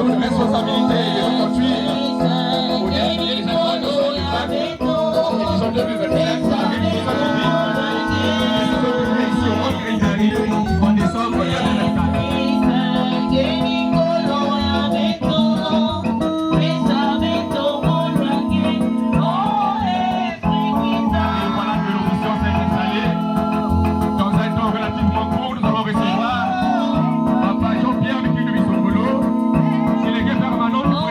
une responsabilité de conduire au dernier des animaux du peuple et qui sont devenus avec les en décembre 2024. Nous allons recevoir Papa Jean-Pierre Mikino Bisongolo, délégué permanent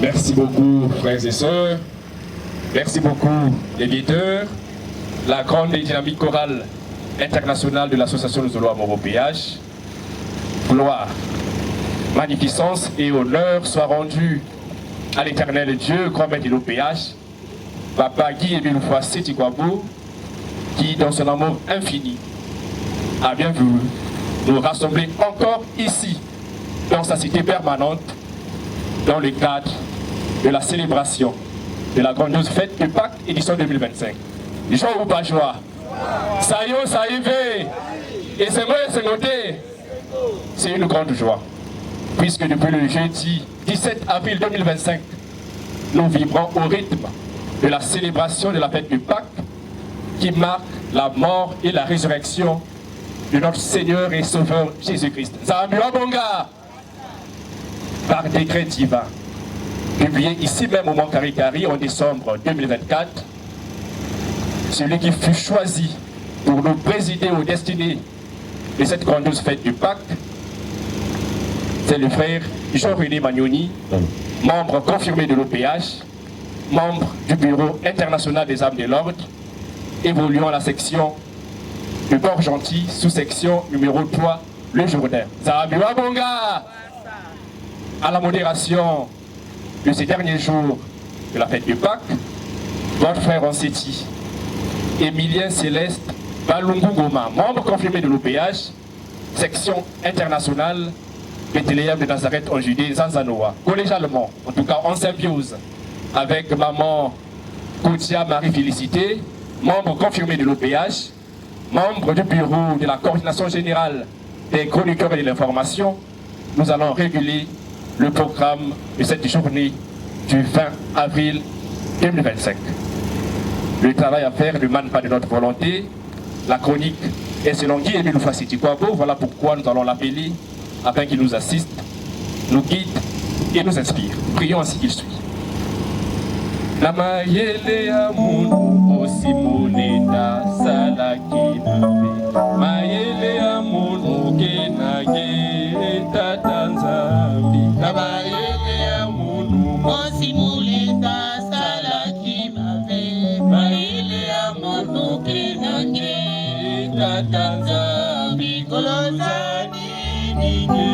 Merci beaucoup, frères et sœurs. Merci beaucoup, les guetteurs. La grande et dynamique chorale internationale de l'association de Zolo Amour au PH. Gloire, magnificence et honneur soient rendus à l'éternel Dieu, grand maître de l'OPH, Papa Guy Ebiloufoua Sétikwabou, qui, dans son amour infini, a bien voulu nous rassembler encore ici, dans sa cité permanente, dans le cadre de la célébration de la grandiose fête de Pâques édition 2025. Joie ou pas joie? Ça y est, ça y est. Et c'est moi, c'est noté. C'est une grande joie. Puisque depuis le jeudi 17 avril 2025, nous vibrons au rythme de la célébration de la fête de Pâques qui marque la mort et la résurrection de notre Seigneur et Sauveur Jésus-Christ. Zambia Bonga, par décret divin, publié ici même au Mont Karikari en décembre 2024, celui qui fut choisi pour nous présider aux destinées de cette grandiose fête du Pâques, c'est le frère Jean-René Magnoni, membre confirmé de l'OPH, membre du Bureau international des âmes de l'ordre, évoluant à la section de Port-Gentil, sous-section numéro 3, le Jourdain. Zahabiwa Bonga! À la modération de ces derniers jours de la fête de Pâques, votre frère Onseti, Emilien Céleste Balungu Goma, membre confirmé de l'OPH, section internationale, Bethléem de Nazareth en Judée, Zanzanoa, collégialement, en tout cas en symbiose, avec maman Koutia Marie-Félicité, membre confirmé de l'OPH, membre du bureau de la coordination générale des chroniqueurs et de l'information, nous allons réguler le programme de cette journée du 20 avril 2025. Le travail à faire ne manque pas de notre volonté. La chronique est selon Guy Émile Fasiti Kwabo. Voilà pourquoi nous allons l'appeler afin qu'il nous assiste, nous guide et nous inspire. Prions ainsi qu'il suit. Namayele amunu osimoneta salaki nabe mayele amunu kenage tatanzambi namayele amunu osimuleta salaki nabe mayele amunu kenage tatanzambi kolozani nige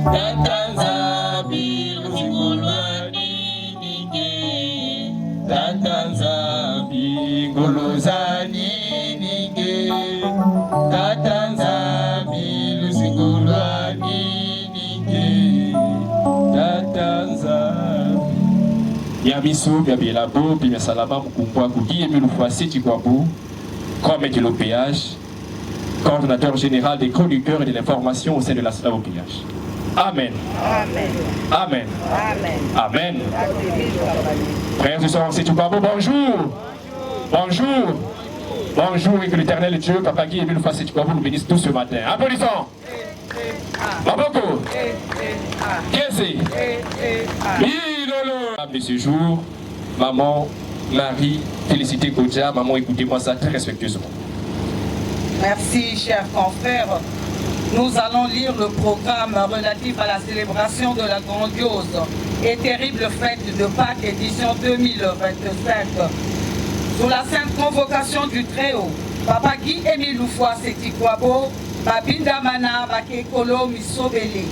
tatanzambi lusimulwani Tatanzambi golozani nige Tatanzambi lusingolwani nige Tatanzambi Yamisu Biabilabo Bimesalama Mukumbwa Guy Émile Fasiti Kwabo, comme de l'OPH, coordonnateur général des chroniqueurs et de l'information au sein de la OPH. Amen. Amen. Amen. Amen. Amen. Frères et sœurs, c'est tout Babo, bonjour. Bonjour. Bonjour et que l'éternel Dieu, Papa Guy Émile Fasiti Kwabo, nous bénisse tous ce matin. Applaudissons. Baboko. Qu'est-ce que c'est? De ce jour, maman Marie, félicité Kodja, maman, écoutez-moi ça très respectueusement. Merci, chers confrères. Nous allons lire le programme relatif à la célébration de la grandiose et terrible fête de Pâques, édition 2025. Sous la sainte convocation du Très-Haut, Papa Guy Émile Fasiti Kwabo, Babinda Mana Bakekolo Misobele,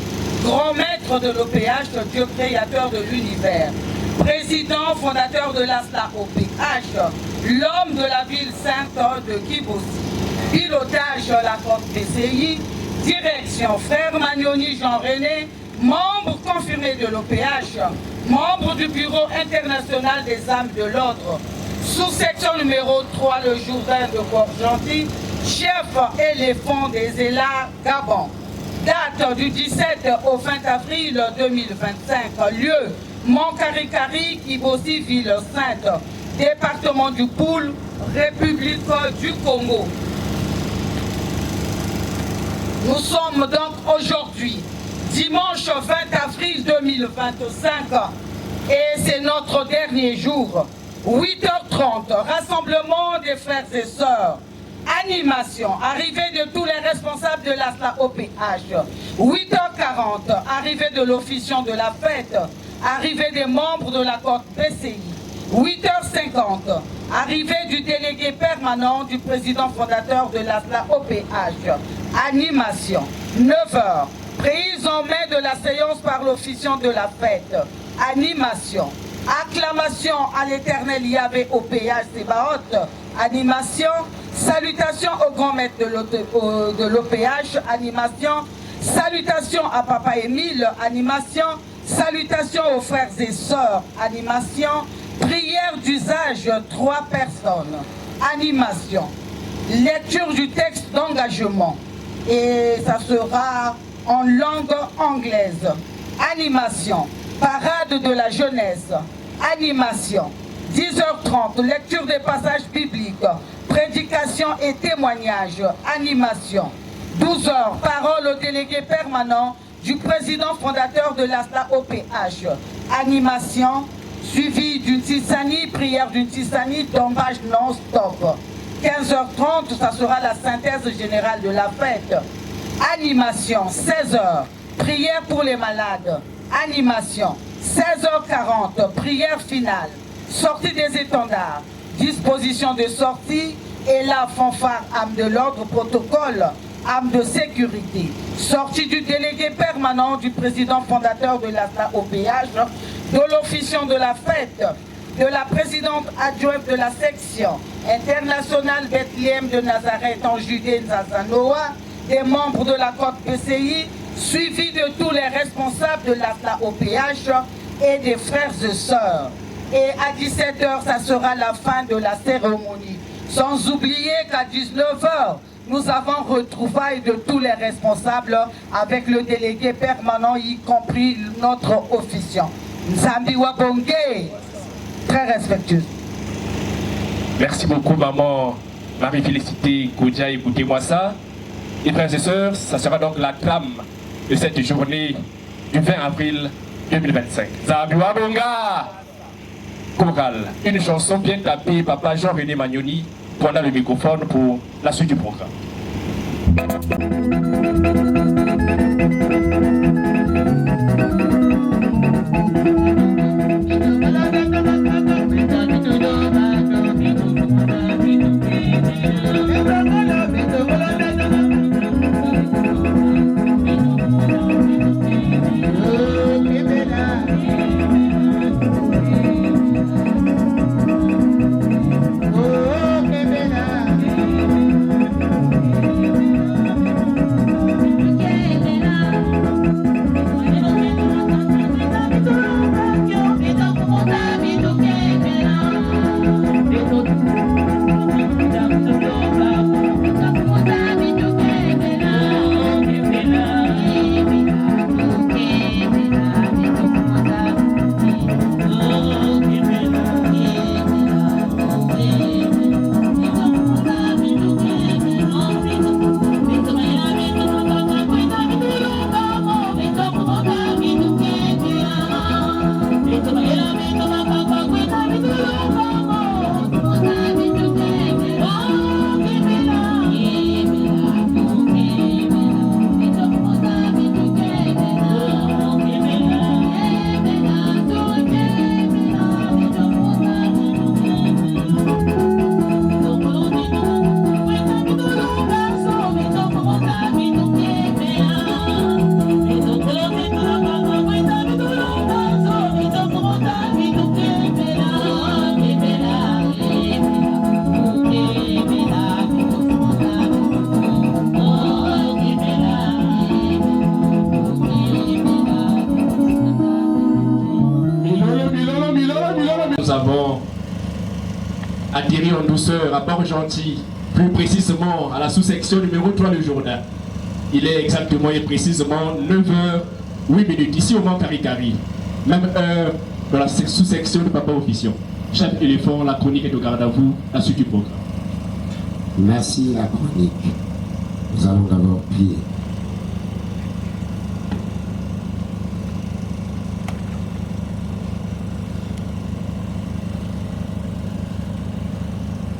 grand maître de l'OPH, Dieu créateur de l'univers, président fondateur de l'ASLA OPH, l'homme de la ville sainte de Kibossi, pilotage la côte PCI, direction frère Magnoni Jean-René, membre confirmé de l'OPH, membre du Bureau international des âmes de l'ordre, sous-section numéro 3, le Jourdain de Port-Gentil, chef éléphant des Élas, Gabon. Date du 17 au 20 avril 2025, lieu Monkarikari, Kibossi, ville sainte, département du Poul, République du Congo. Nous sommes donc aujourd'hui, dimanche 20 avril 2025, et c'est notre dernier jour. 8h30, rassemblement des frères et sœurs. Animation, arrivée de tous les responsables de l'ASLA OPH. 8h40, arrivée de l'officiant de la fête. Arrivée des membres de la côte PCI. 8h50, arrivée du délégué permanent du président fondateur de l'ASLA OPH. Animation. 9h, prise en main de la séance par l'officiant de la fête. Animation. Acclamation à l'éternel Yahvé OPH Sébaoth. Animation. Salutation au grand maître de l'OPH. Animation. Salutation à Papa Émile. Animation. Salutation aux frères et sœurs. Animation. Prière d'usage, 3 personnes. Animation. Lecture du texte d'engagement. Et ça sera en langue anglaise. Animation. Parade de la jeunesse. Animation. 10h30, lecture des passages bibliques. Prédication et témoignage. Animation. 12h, parole au délégué permanent du président fondateur de l'ASLA OPH. Animation. Suivi d'une tisanie, prière d'une tisanie, tombage non-stop. 15h30, ça sera la synthèse générale de la fête. Animation, 16h, prière pour les malades. Animation, 16h40, prière finale, sortie des étendards, disposition de sortie et la fanfare âme de l'ordre, protocole âme de sécurité, sortie du délégué permanent du président fondateur de l'OPH, de l'officiant de la fête, de la présidente adjointe de la section internationale Bethléem de Nazareth en Judée Nzazanoa, des membres de la côte PCI, suivi de tous les responsables de l'OPH et des frères et sœurs. Et à 17h, ça sera la fin de la cérémonie. Sans oublier qu'à 19h, nous avons retrouvailles de tous les responsables avec le délégué permanent, y compris notre officiant. Nzambi Wabonge, très respectueux. Merci beaucoup, maman Marie-Félicité Koudia, écoutez-moi ça. Et frères et sœurs, ça sera donc la trame de cette journée du 20 avril 2025. Nzambi Wabonga, chorale, une chanson bien tapée, papa Jean-René Magnoni, pendant le microphone pour la suite du programme. Nous avons atterri en douceur à Port-Gentil, plus précisément à la sous-section numéro 3 du Jourdain. Il est exactement et précisément 9h08 ici au Mont Caricari. Même heure dans la sous-section de Papa Officiant. Chef éléphant, la chronique est au garde à vous, la suite du programme. Merci la chronique. Nous allons d'abord prier.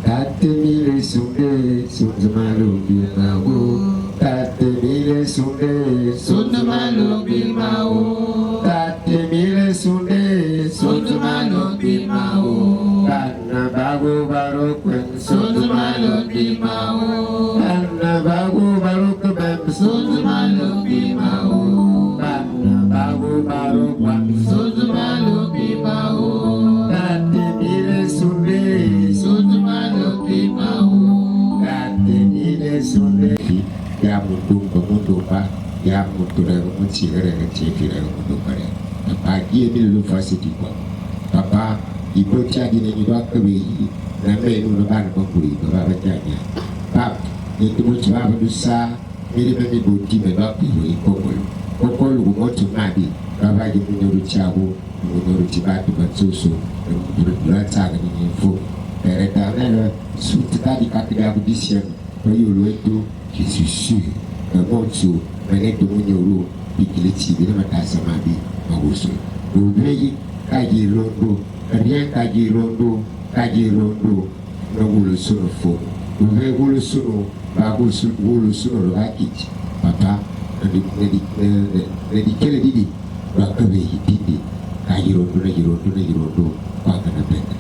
Tatemile sunde sunzumalo bimao. Tatemile sunde sunzumalo bimao. Tatemile sunde sunzumalo bimao. Kana bago barokwen sunzumalo bimao. Kana bago barokwen sunzumalo bimao. Kana bago barokwen sunzumalo bimao. Tatemile sunde sunzumalo bimao. Tatemile sunde ya mundu mundu pa ya mundu re mundu re chekire mundu pare papa die bil lu fasiti ko papa ibo tiagi ne ni doka be na be no ba na ko ri ba ba tiagi pap ni to mo chwa ba dusa mi be mi boti me ba pi ko ko lu mo tu ma bi ba ba ji mu ru chabu mu ru ti ba tu ba susu mu la ta ga ni fo per ta ne su ta di ka ga bu disien ko yo lo eto je suis sûr que mon Dieu venait de mon euro et qu'il est tiré de ma tasse à ma vie en gros. Vous voyez, Kaji Rondo, rien Kaji Rondo, non vous le sonne faux. Vous voyez, vous le sonne, vous le sonne le rakit. Papa, ne dit quelle dit, va que vous y dites, Ayirondo na yirondo kwa kana pena.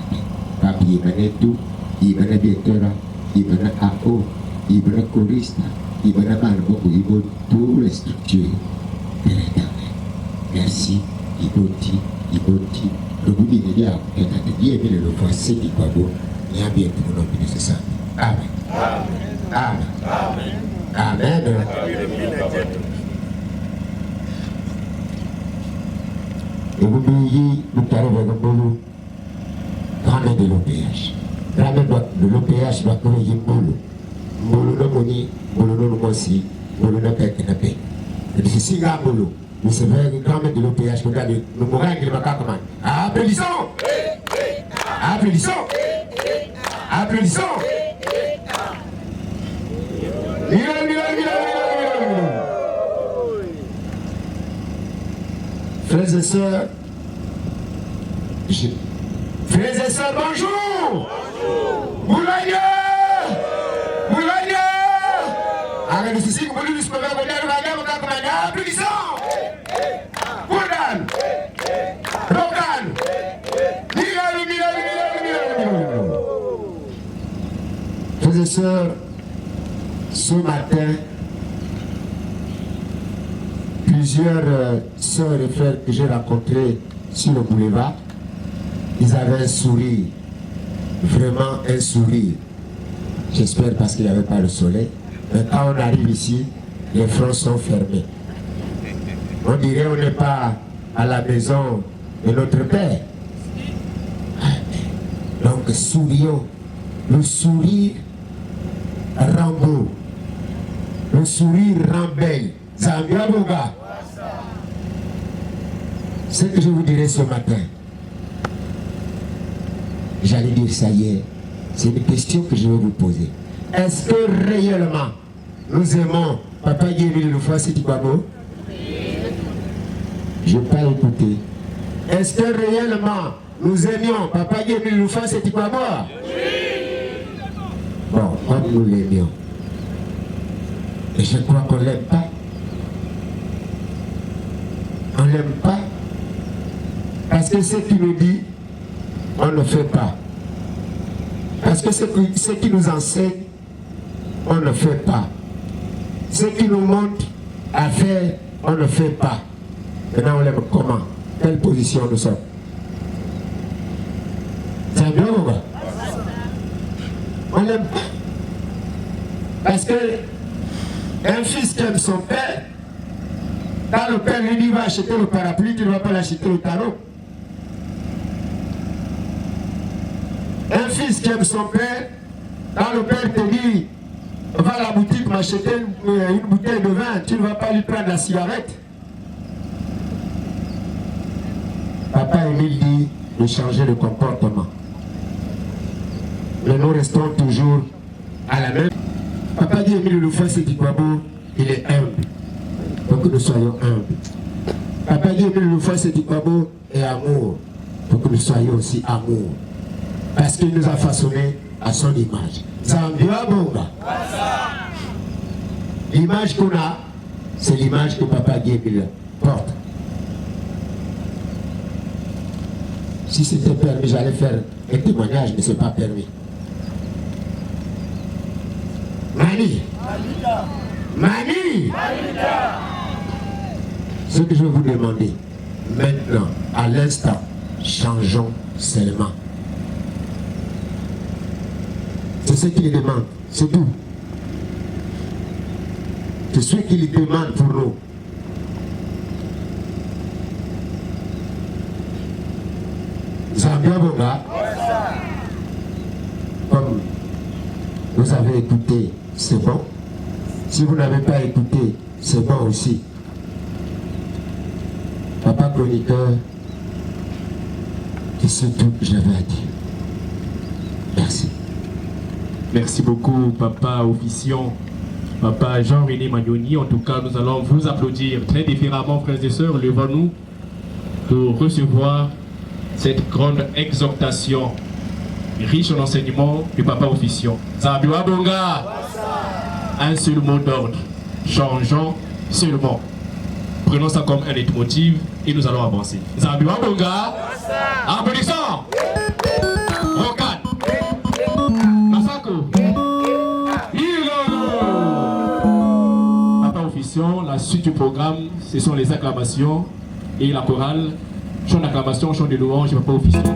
Papi manetu, ibana bietera, ibana AO, ibana choriste, ibana malbo, ibana toutes les structures de l'Éternel. Merci, iboti, le bout de l'État est à Dieu et le voici du Pabo, et à bien tout le nom de ce sang. Amen. Amen. Amen. Amen. Et vous voyez, nous parlons de l'OPH. Ramène de l'OPH. Ramène de l'OPH, doit corriger Mbolo. Mbolo no moni, Mbolo no mosi, Mbolo no pek na pek. Et c'est si grand Mbolo. Nous savons que ramène de l'OPH, nous mourons avec les macaques. Applaudissons! Applaudissons! Applaudissons! Frères et sœurs, bonjour! Boulaye! Arrête ceci, vous voulez nous sauver, vous voulez nous applaudissons! Bourdan! Rogan! Frères et sœurs, ce matin, plusieurs sœurs et frères que j'ai rencontrés sur le boulevard, ils avaient un sourire, vraiment un sourire. J'espère parce qu'il n'y avait pas le soleil. Mais quand on arrive ici, les fronts sont fermés. On dirait qu'on n'est pas à la maison de notre Père. Donc sourions. Le sourire rend beau. Le sourire rend belle. Zambiaboga. Ce que je vous dirai ce matin, j'allais dire ça hier, c'est une question que je vais vous poser. Est-ce que réellement nous aimons Papa Guéry le fois c'est Tibabo? Je n'ai pas écouté. Est-ce que réellement nous aimions Papa Guéry le fois c'est Tibabo? Bon, comme nous l'aimions. Et je crois qu'on ne l'aime pas. On ne l'aime pas. Parce que ce qu'il nous dit, on ne fait pas. Parce que ce qui nous enseigne, on ne fait pas. Ce qui nous montre à faire, on ne fait pas. Maintenant, on l'aime comment? Quelle position nous sommes? C'est bien ou pas? On l'aime pas. Parce que un fils qui aime son père, quand le père lui dit va acheter le parapluie, tu ne vas pas l'acheter le tarot. Un fils qui aime son père, quand le père te dit va à la boutique m'acheter une bouteille de vin, tu ne vas pas lui prendre la cigarette. Papa Émile dit de changer de comportement. Mais nous restons toujours à la même. Papa dit Émile le c'est du Kwabo, il est humble. Pour que nous soyons humbles. Papa dit Émile le c'est du Kwabo est amour. Pour que nous soyons aussi amour. Parce qu'il nous a façonnés à son image. L'image qu'on a, c'est l'image que Papa Guébil porte. Si c'était permis, j'allais faire un témoignage, mais ce n'est pas permis. Mani, ce que je vais vous demander, maintenant, à l'instant, changeons seulement. C'est ce qu'il demande, c'est tout. C'est ce qu'il demande pour nous. Zambiabonga, comme vous avez écouté, c'est bon. Si vous n'avez pas écouté, c'est bon aussi. Papa chroniqueur, c'est tout que j'avais à dire. Merci. Merci beaucoup, Papa officiant, Papa Jean-René Magnoni. En tout cas, nous allons vous applaudir très différemment, frères et sœurs. Levons-nous pour recevoir cette grande exhortation riche en enseignements du Papa officiant. Zambiwa Bonga, un seul mot d'ordre. Changeons seulement. Prenons ça comme un leitmotiv. et nous allons avancer. Zambi Wabonga, applaudissons. Rokan, Masako, Papa officiant, la suite du programme, ce sont les acclamations et la chorale. Chant d'acclamation, chant de louange, Papa officiant.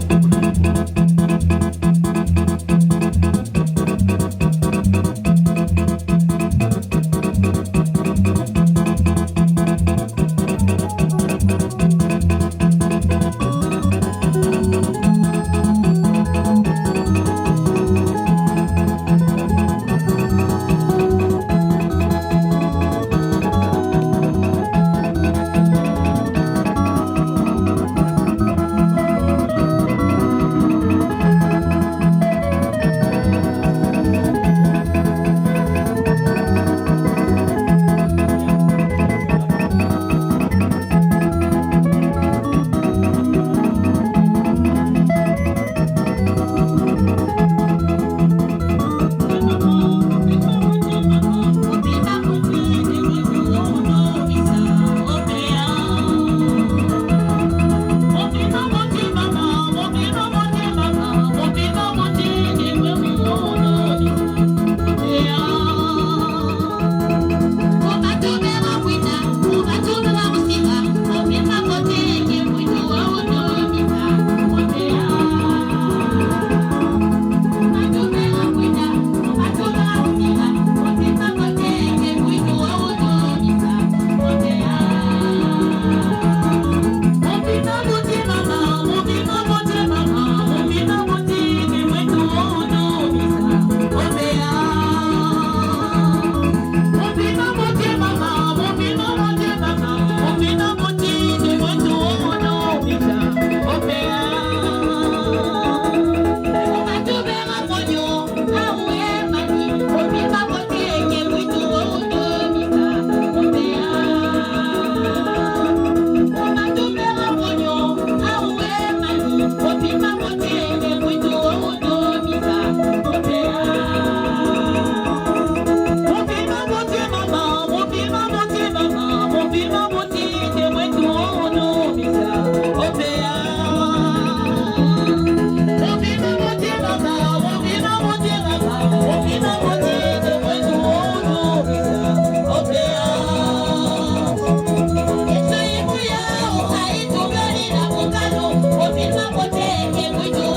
We're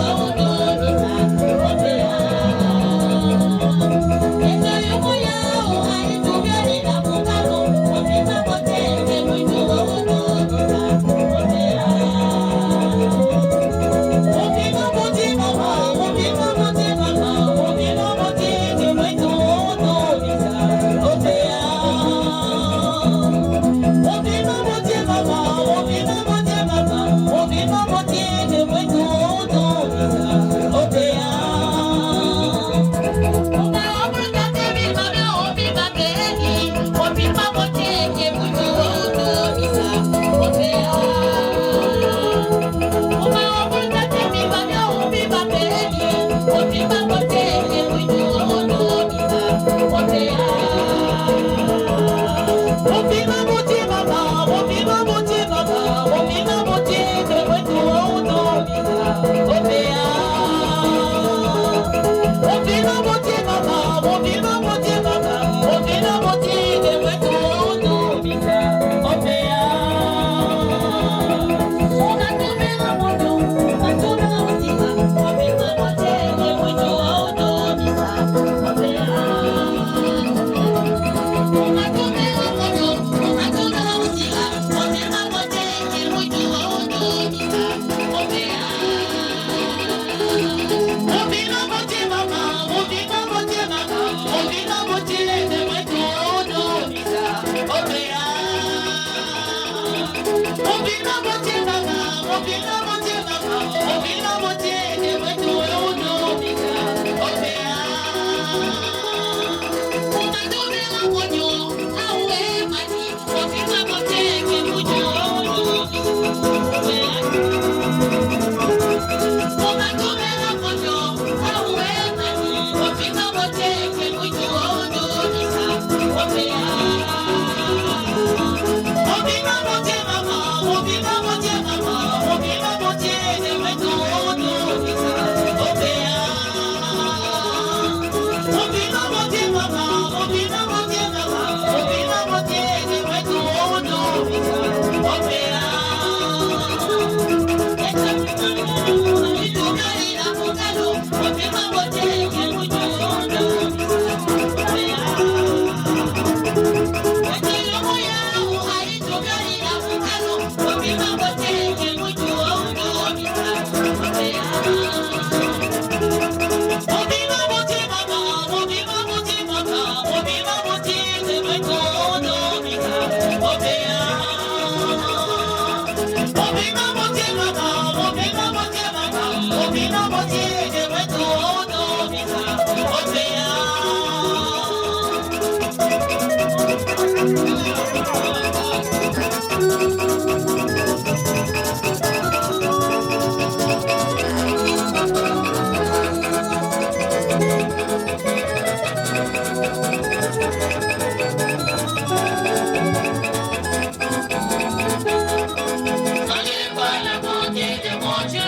Allez, par la bonté de mon Dieu,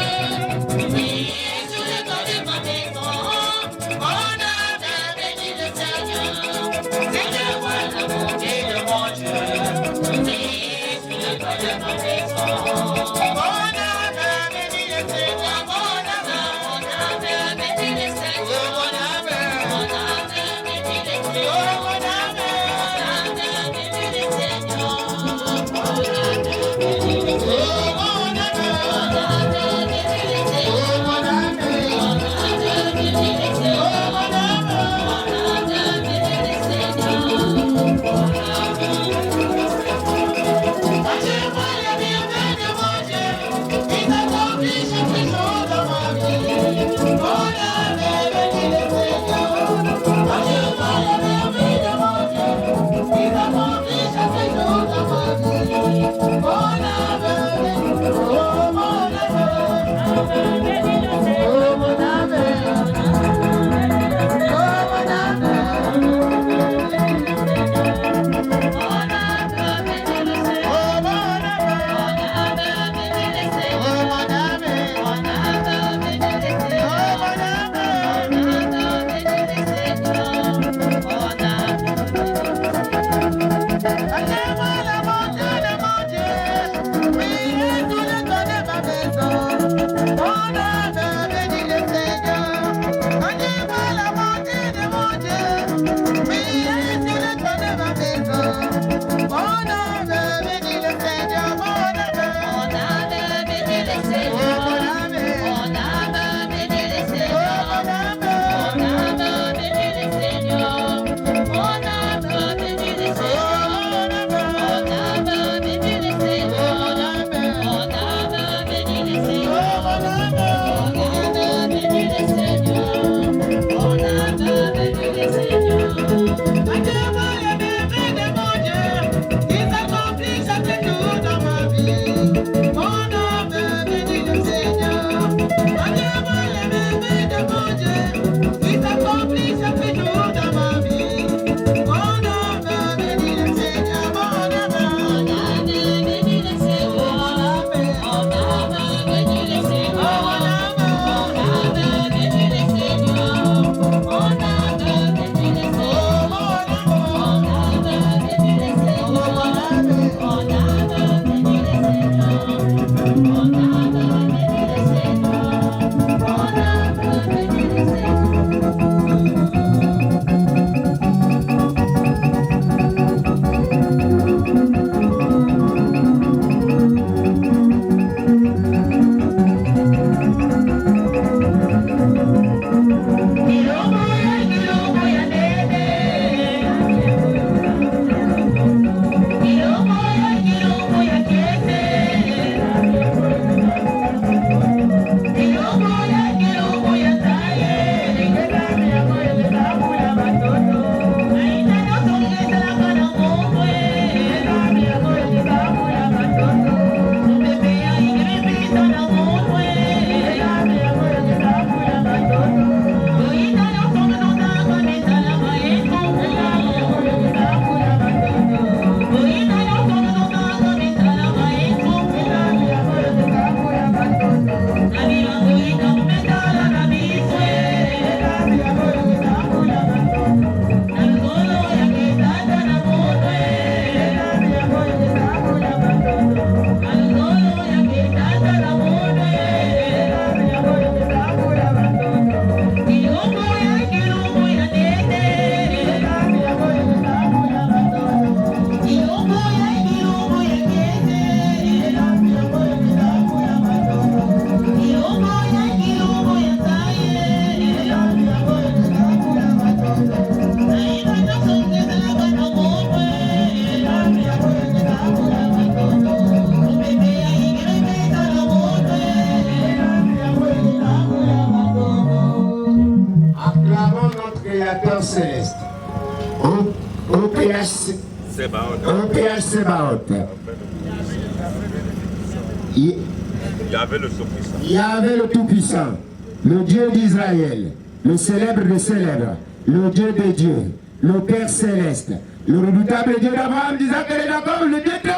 oui, créateur céleste. Au PH Sebaot. Il y avait le Tout-Puissant, le Dieu d'Israël, le célèbre des célèbres, le Dieu des dieux, le Père céleste, le redoutable Dieu d'Abraham, d'Isaac et de Jacob, le Dieu de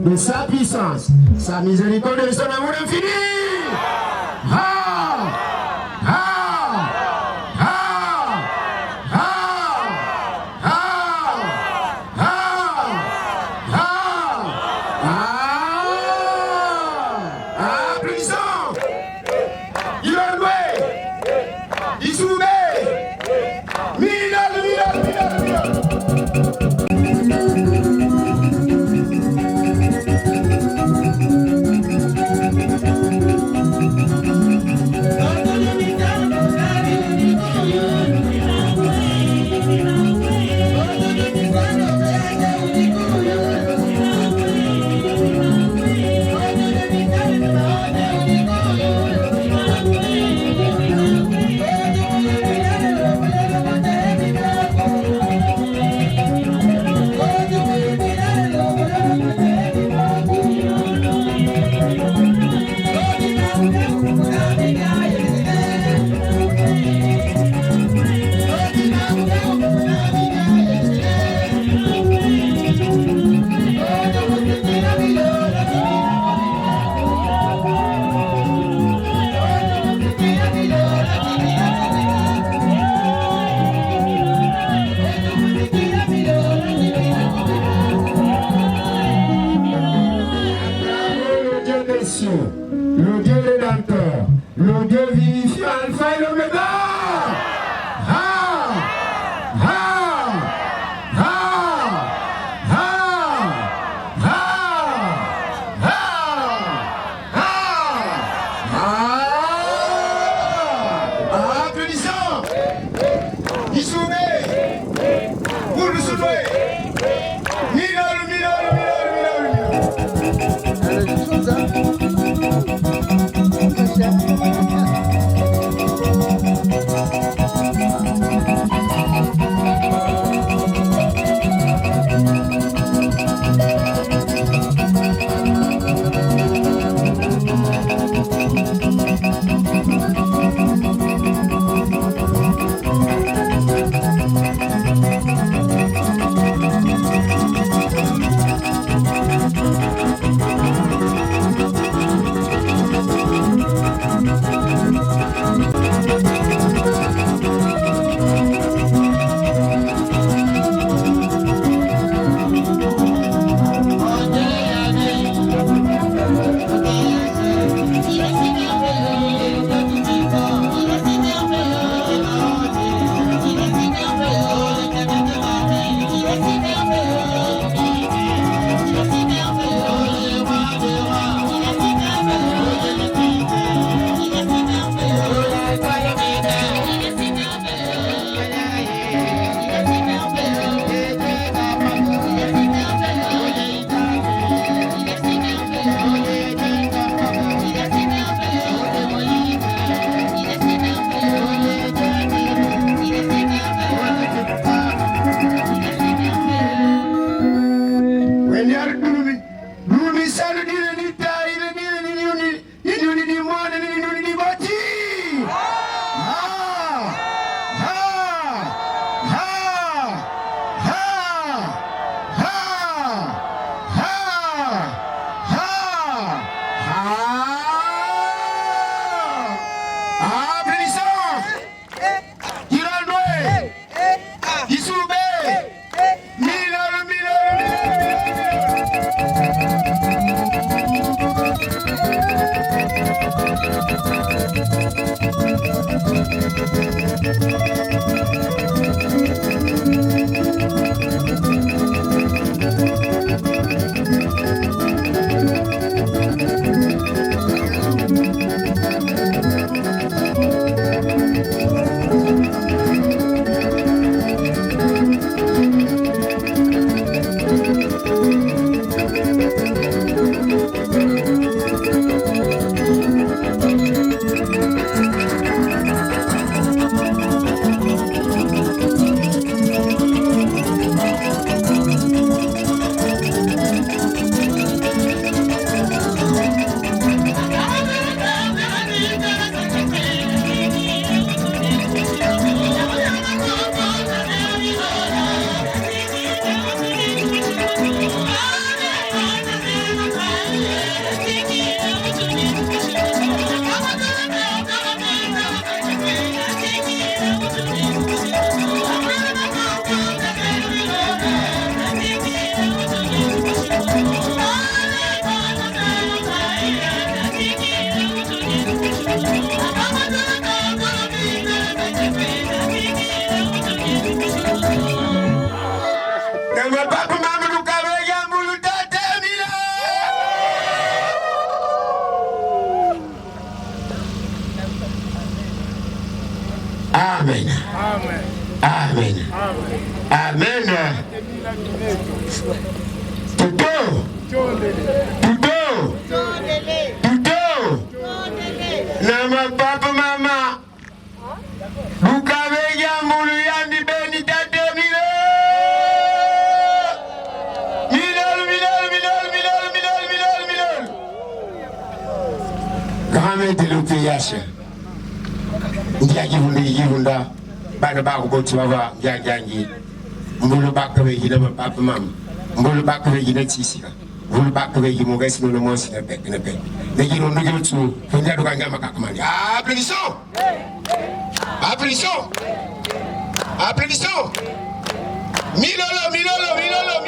de sa puissance, sa miséricorde et son amour infini. Applaudissons. Il est loué. Il soumet. Amen. Amen. Amen. Tudo. Nama papa mama. Buka beja mulu yang di beni tate milo. Milol. Kame telupi yasha. Ndia jihunda. Bana baku boti baba janji. Mbulu bakwe jina papa mama. Mbulu bakwe jina tsisika. Mbulu bakwe jina mogesi no mosi na pek. Legi no ndugu tu funja duka ngama kakamani. Applaudissons. Milolo. Milolo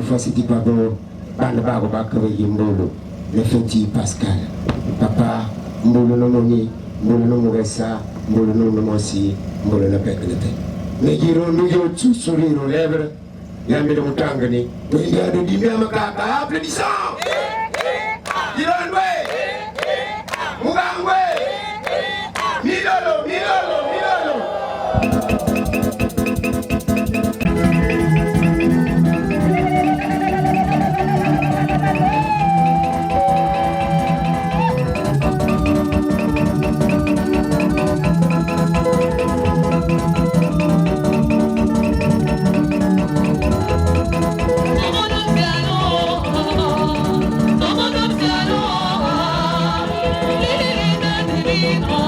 Fositi Babo, Bande Babo Bakwe Mbolo, le Feti Pascal. Papa, Mbolo no Moni, Mbolo no Mogessa, Mbolo no Mosi, Mbolo no Pekelete. Negiro Nuyo tu sourire aux lèvres, Yambe Mutangani, Doinga de Dimia Makaka, applaudissons! Milolo, Mugangwe, Milolo.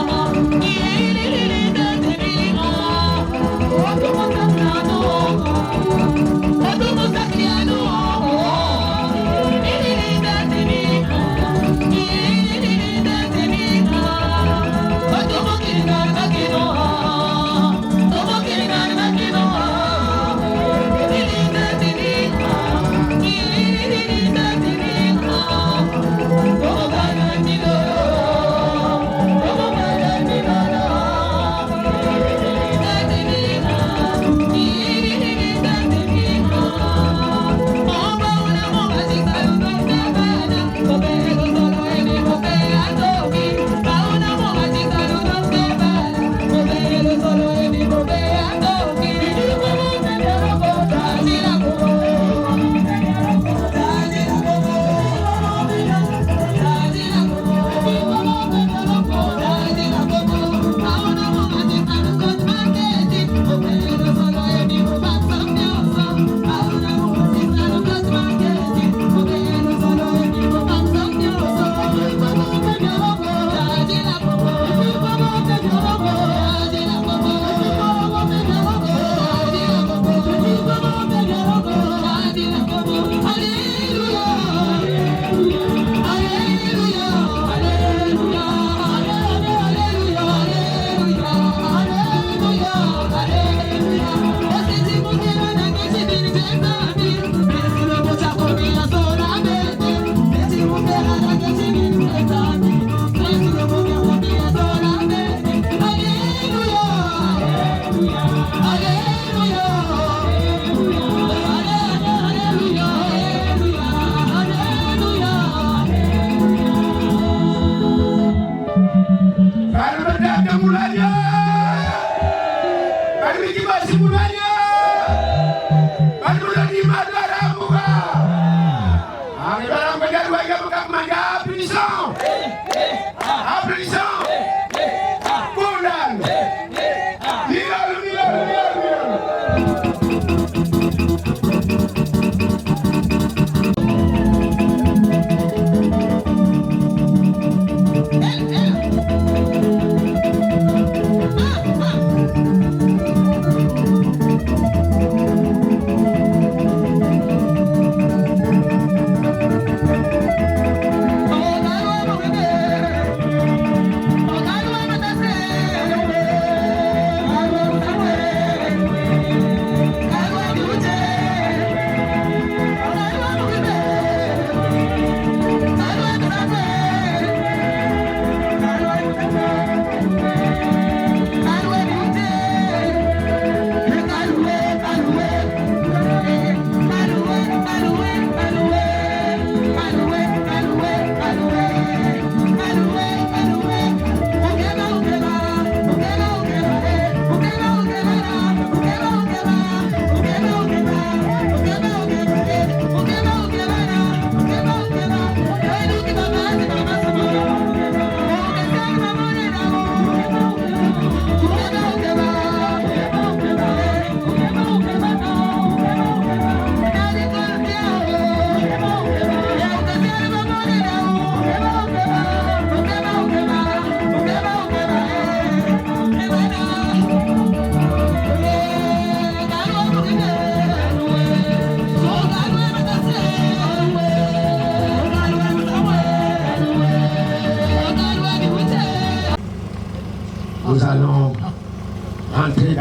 Oh,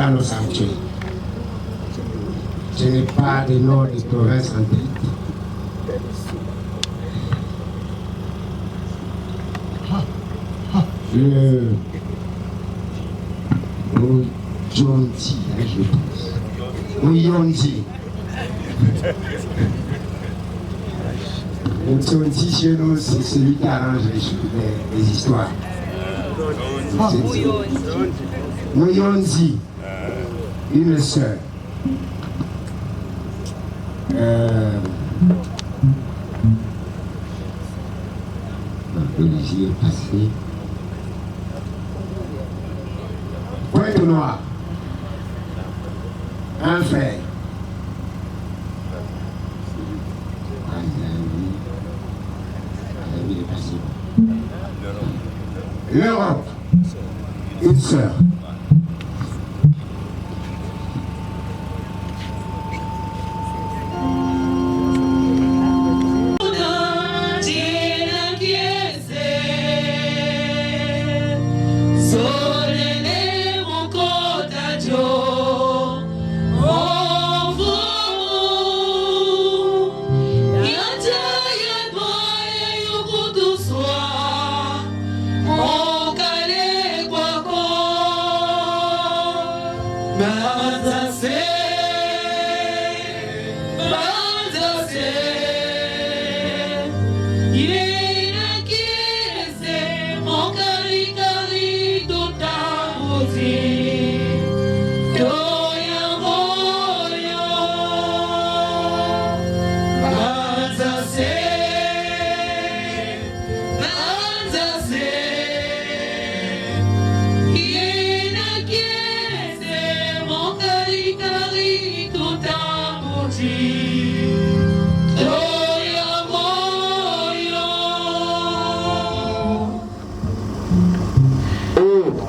dans nos sanctuaires. Je n'ai pas de nom de province en tête. Le Ojonti, je pense. Ojonti. Ojonti chez nous, c'est celui qui arrange les histoires. Ojonti, une sœur. L'Olivier est passé. Pointe-Noire. Un frère. L'Europe. Une sœur.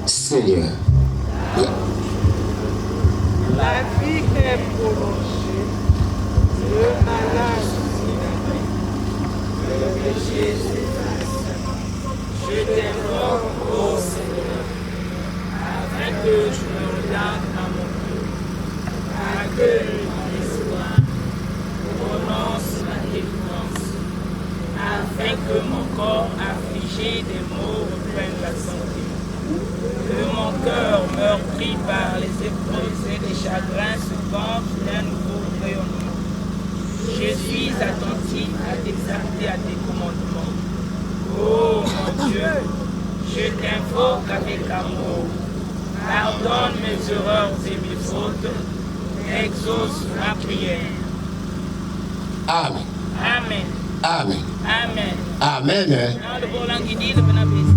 Seigneur. La vie est prolongée, le malade le péché s'efface. Je t'invoque, ô Seigneur, afin que tu me regardes à mon cœur, accueille mon espoir, prononce ma délivrance, afin que mon corps affligé des maux reprenne la santé. Que mon cœur meurtri par les épreuves et les chagrins se venge d'un nouveau rayonnement. Je suis attentif à t'exalter à tes commandements. Oh mon Dieu, je t'invoque avec amour. Pardonne mes erreurs et mes fautes. Exauce ma prière. Amen. Amen. Amen. Amen. Amen. Dans le volant qui dit, le bénéfice.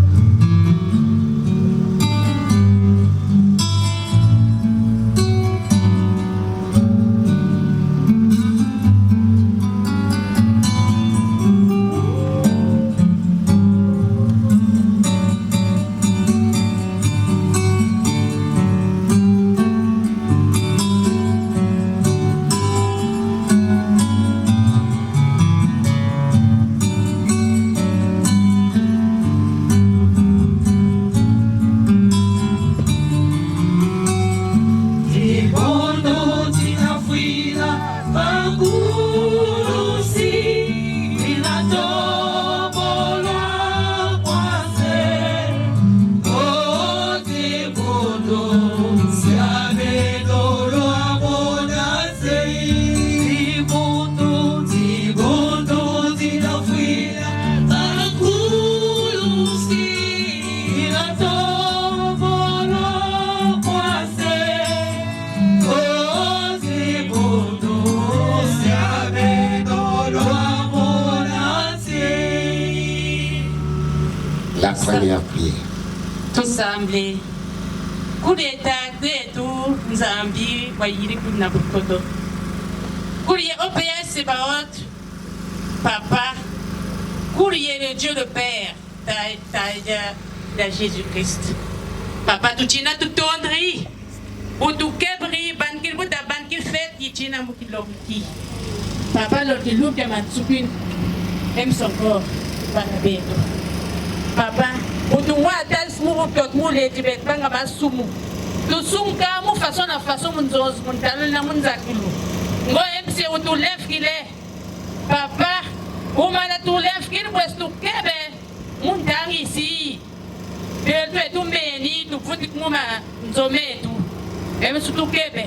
La première prière. Tusamble kuleta kwetu nzambi wayiri kuna bukodo kuliye OPS Sebaot papa kuliye le Dieu le Père ta Jésus-Christ papa tuchina tutondri utu kebri bankil buta bankil fet yichina mukiloki papa lo kiluke matsupin em sokor banabeto papa utu wa tal smugo kyot mule tibet banga masumu tusunka mu façon na façon munzos muntalo na munzakilu ngo MC o tu lef kile papa o mala tu lef kile pues tu kebe muntangi si de tu meni tu futi kuma nzometu MC tu kebe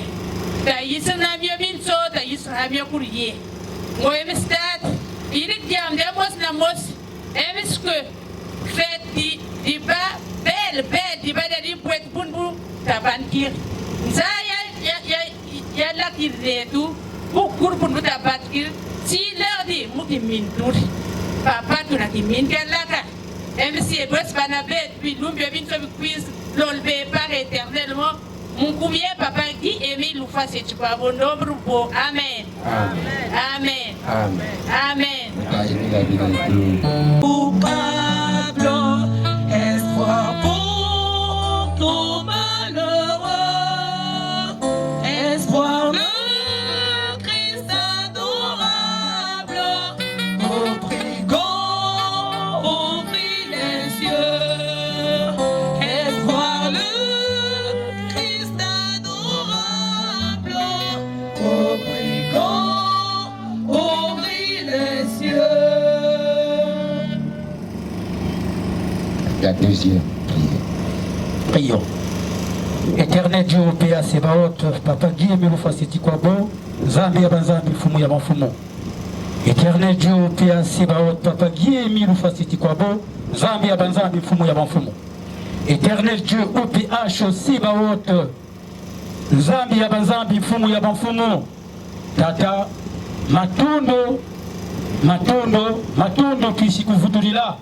ta yisa na mio minso ta yisa na mio kuriye ngo MC stat il diam de mos na mos MC que fait di ba bel di ba de puet punbu tabankir saya ya la kirretu bukur punbu tabankir si lardi mukimin tur papa tu na kimin galaka MC bos banabet puis lumbe bin so quiz lolbe par éternellement mon combien papa qui aimé nous fasse tu pas bon nombre pour amen amen amen amen Pablo, espoir pour tout malheureux, espoir de Christ adorable, au brigand, ouvrit les cieux, espoir de Christ adorable, au brigand, ouvrit les cieux. La deuxième prière. Prions. Éternel Dieu, Père Sébaot, Papa Guy, Melo Fasiti Kwabo, Zambi Abanzambi, Fumu Yabanfumo. Éternel Dieu, Père Sébaot, Papa Guy, Melo Fasiti Kwabo, Zambi Abanzambi, Fumu Yabanfumo. Éternel Dieu, OPH, Sébaot, Zambi Abanzambi, Fumu Yabanfumo. Tata, Matondo, Kisikuvuturila.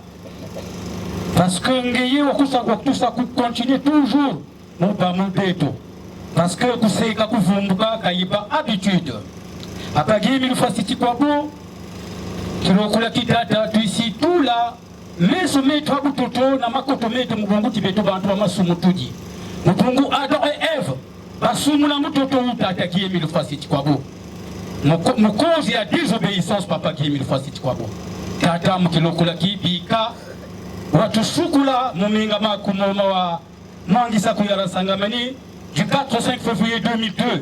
Parce que nous allons continuer toujours mon beto. Parce que nous avons habitude. Après nous faisons quoi bon? Tu as kitata, tu ici tout là. Mais ce maître a tout na makoto maître mubongo tibeto bantu masumutudi. Mutungu Adam et Ève. Basumu na mutoto utata qui nous faisons quoi bon? Nous cause à désobéissance papa qui nous faisons quoi bon? Tata mutilokola ki bika. Watu sukula muminga makumoma wa mangisa kuyara sangamani du 4-5 février 2002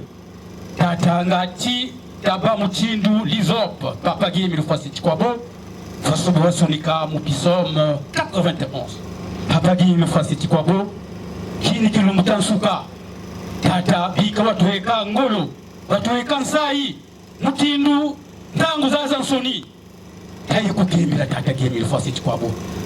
tatangati taba mutindu lisop papa Guy Milufasi Chikwabo fasobo wasonika mupisom 91 papa Guy Milufasi Chikwabo kini kilumutansuka tata bika watuweka ngolo watuweka nsai mutindu ndangu zaza nsoni.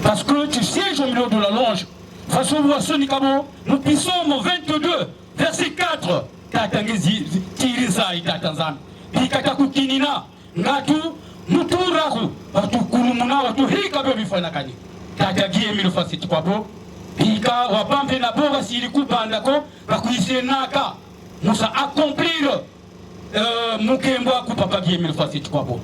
Parce que tu sièges au milieu de la longe. Façon nous pissons 22, verset 4. Tatangezi, Tirizai, Tatanzan. Pikataku Kinina, Natu, Muturaku, Watu Kurumuna, Watu Hikabe Bifanakani. Tatagi Milufasi Kwabo, Pika, Wapampe Nabora, Siliku Bandako, Bakuise Naka, Moussa accomplir Mukemba Kupapagi Milufasi Kwabo.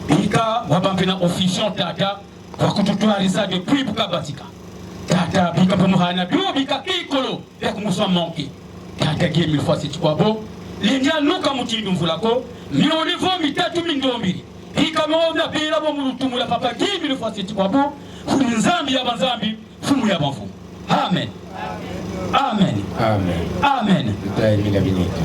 Bika wabampena officiant tata wakututuariza depuis bukabatika tata bika pamuhana bio bika kikolo ya kumuswa manki tata Guy Milufasi Chikwabo linja nuka mutindu mvulako miolivo mitatu mindombiri bika mwona bila mulutumu la papa Guy Milufasi Chikwabo kulinzambi ya banzambi fumu ya banfu. Amen amen amen amen. Tutaimila binete.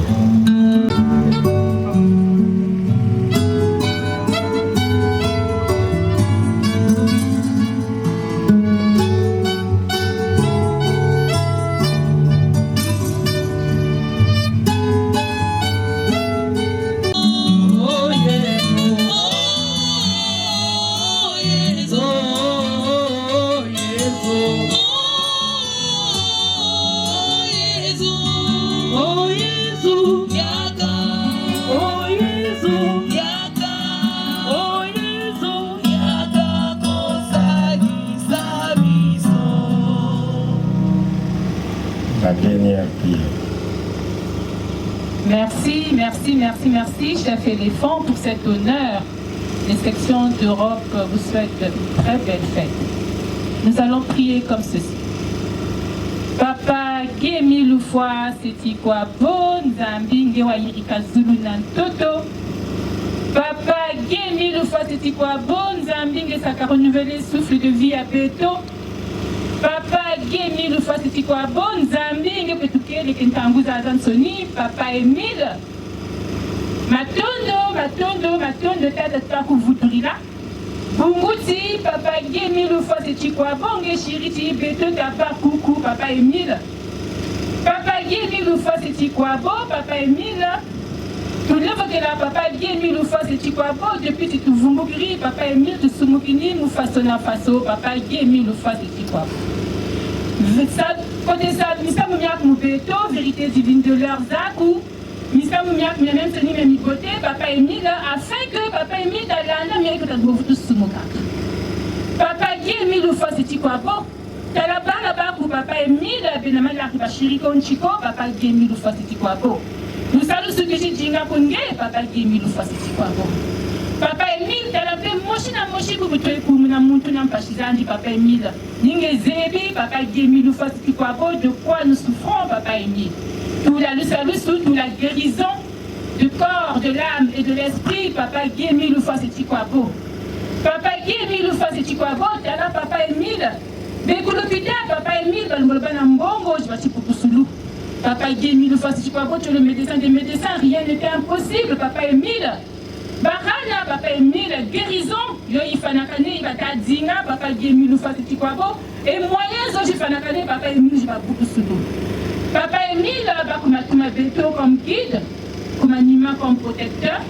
Merci, chef éléphant, pour cet honneur. Les sections d'Europe vous souhaitent une très belle fête. Nous allons prier comme ceci. Papa Guy Milufasi Kwabo, Nzambinge wa Yirika Zulu Nantoto. Papa Guy Milufasi Kwabo, Nzambinge Saka renouveler souffle de vie à Beto. Papa Guémi Lufa Setikwabo, Nzambi, Ngepetuke, Lekentanguza Zansoni, Papa Emile, Matondo, Tata Taku Vuturila, Bunguti, Papa Guémi Lufa Setikwabo, Ngeshiriti, Beto Tapa Kuku, Papa Emile, Papa Guémi Lufa Setikwabo, Papa Emile, tout le monde est là, Papa Guémi Lufa Setikwabo, depuis tout Vumbugri, Papa Emile, tout Sumukini, Moufasona Faso, Papa Guémi Lufa Setikwabo. Côté ça, Missa Moumiak Moubeto, vérité divine de leur Zakou, Missa Moumiak, mais même tenu même côté, Papa Emile, afin que Papa Emile, Dalana, mais que tu as tous Sumukak. Papa Guémi Lufa Setikwabo, t'as là-bas pour Papa Emile, Benama la Chirikon Chico, Papa Guémi Lufa Setikwabo. Nous saluons ce que j'ai dit, Papa Guémi Lufa Setikwabo. Papa Emile, t'as la paix, Moshi pour tuer pour mon Pachizandi, Papa Emile. Ninge Zebi, Papa Guémi Lufa Setikwabo, de quoi nous souffrons, Papa Emile. Tout la salut, toute la guérison du corps, de l'âme et de l'esprit, Papa Guémi Lufa Setikwabo. Papa Guémi Lufa Setikwabo, t'as là, Papa Emile. Bekulopita, Papa Emile, Balmolbanambongo, je vais pour Pousoulou. Papa Guémi Lufa Setikwabo, tu es le médecin des médecins, rien n'était impossible, Papa Emile. Barana, Papa Emile, guérison, yo Ifanakane, Ibata Dinga, Papa Guémi Lufa Setikwabo, et moyens, zo Ifanakane, Papa Emile, je vais beaucoup sous. Papa Emile, Bakumatuma Beto comme guide, comme anima comme protecteur,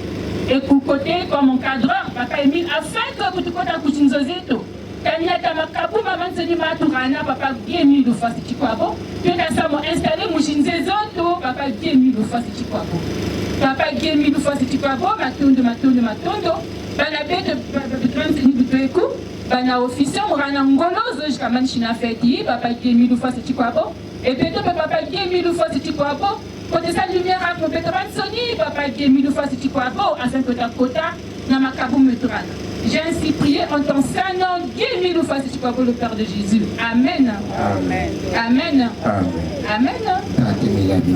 et pour côté comme encadreur, Papa Emile, afin que tu côté à Kuchinzozeto. Kanyata Makabu, Maman Senima Tourana, Papa Guémi Lufa Setikwabo, tu as installé Mouchinzezoto, Papa Guémi Lufa Setikwabo. Papa Guémi Lufa Setikwabo, Matondo, Banabe de Transini Butueku, Bana officier, Morana Ngolo, jusqu'à Manchina Feti, Papa Guémi Lufa Setikwabo, et peut-être Papa Guémi Lufa Setikwabo, côté sa lumière à Pétran Soni, Papa Guémi Lufa Setikwabo, à Saint-Kota, Namakabu Metrana. J'ai ainsi prié en ton saint nom, Guémi Lufa Setikwabo, le Père de Jésus. Amen. Amen. Amen. Amen. Amen.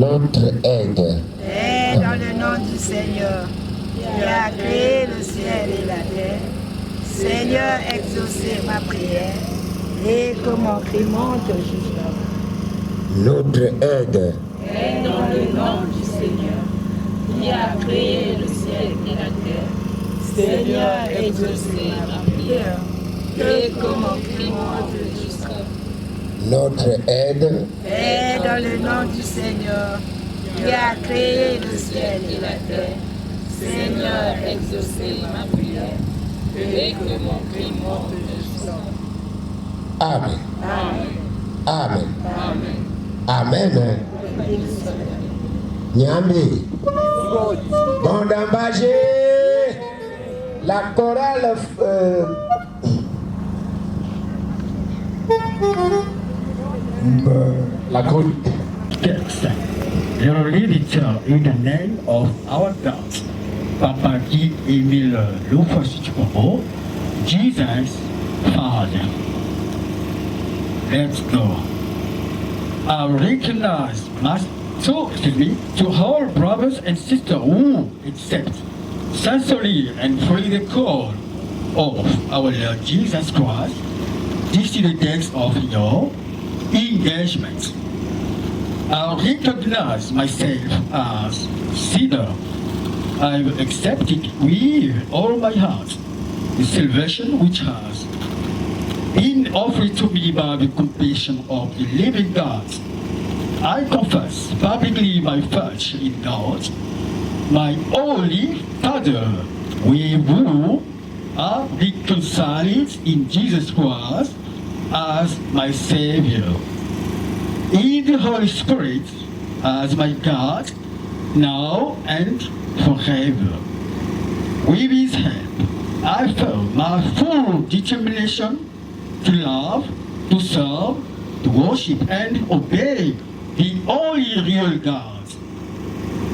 Notre aide. Et dans le nom du Seigneur, qui a créé le ciel et la terre, Seigneur, exaucez ma prière et que mon cri monte jusqu'à vous. Notre aide. Et dans le nom du Seigneur, qui a créé le ciel et la terre, Seigneur, exaucez ma prière et que mon cri monte jusqu'à vous. Notre aide. Et dans le nom du Seigneur, qui a créé le ciel et la terre, Seigneur, exaucez ma prière et que mon cri monte jusqu'à vous. Amen. Amen. Amen. Amen. Nyambi. Bondambagé. La chorale. La chronique. Text. Your literature in the name of our God, Papa Guémi Lufa Setikwabo, Jesus Father. Let's go. I recognize to all brothers and sisters who accept sincerely and freely the call of our Lord Jesus Christ. This is the text of your engagement. I recognize myself as sinner. I've accepted with all my heart the salvation which has been offered to me by the compassion of the living God. I confess publicly my faith in God, my Holy Father, with whom I reconciled in Jesus Christ as my Savior, in the Holy Spirit as my God, now and forever. With His help, I feel my full determination to love, to serve, to worship and obey the only real God.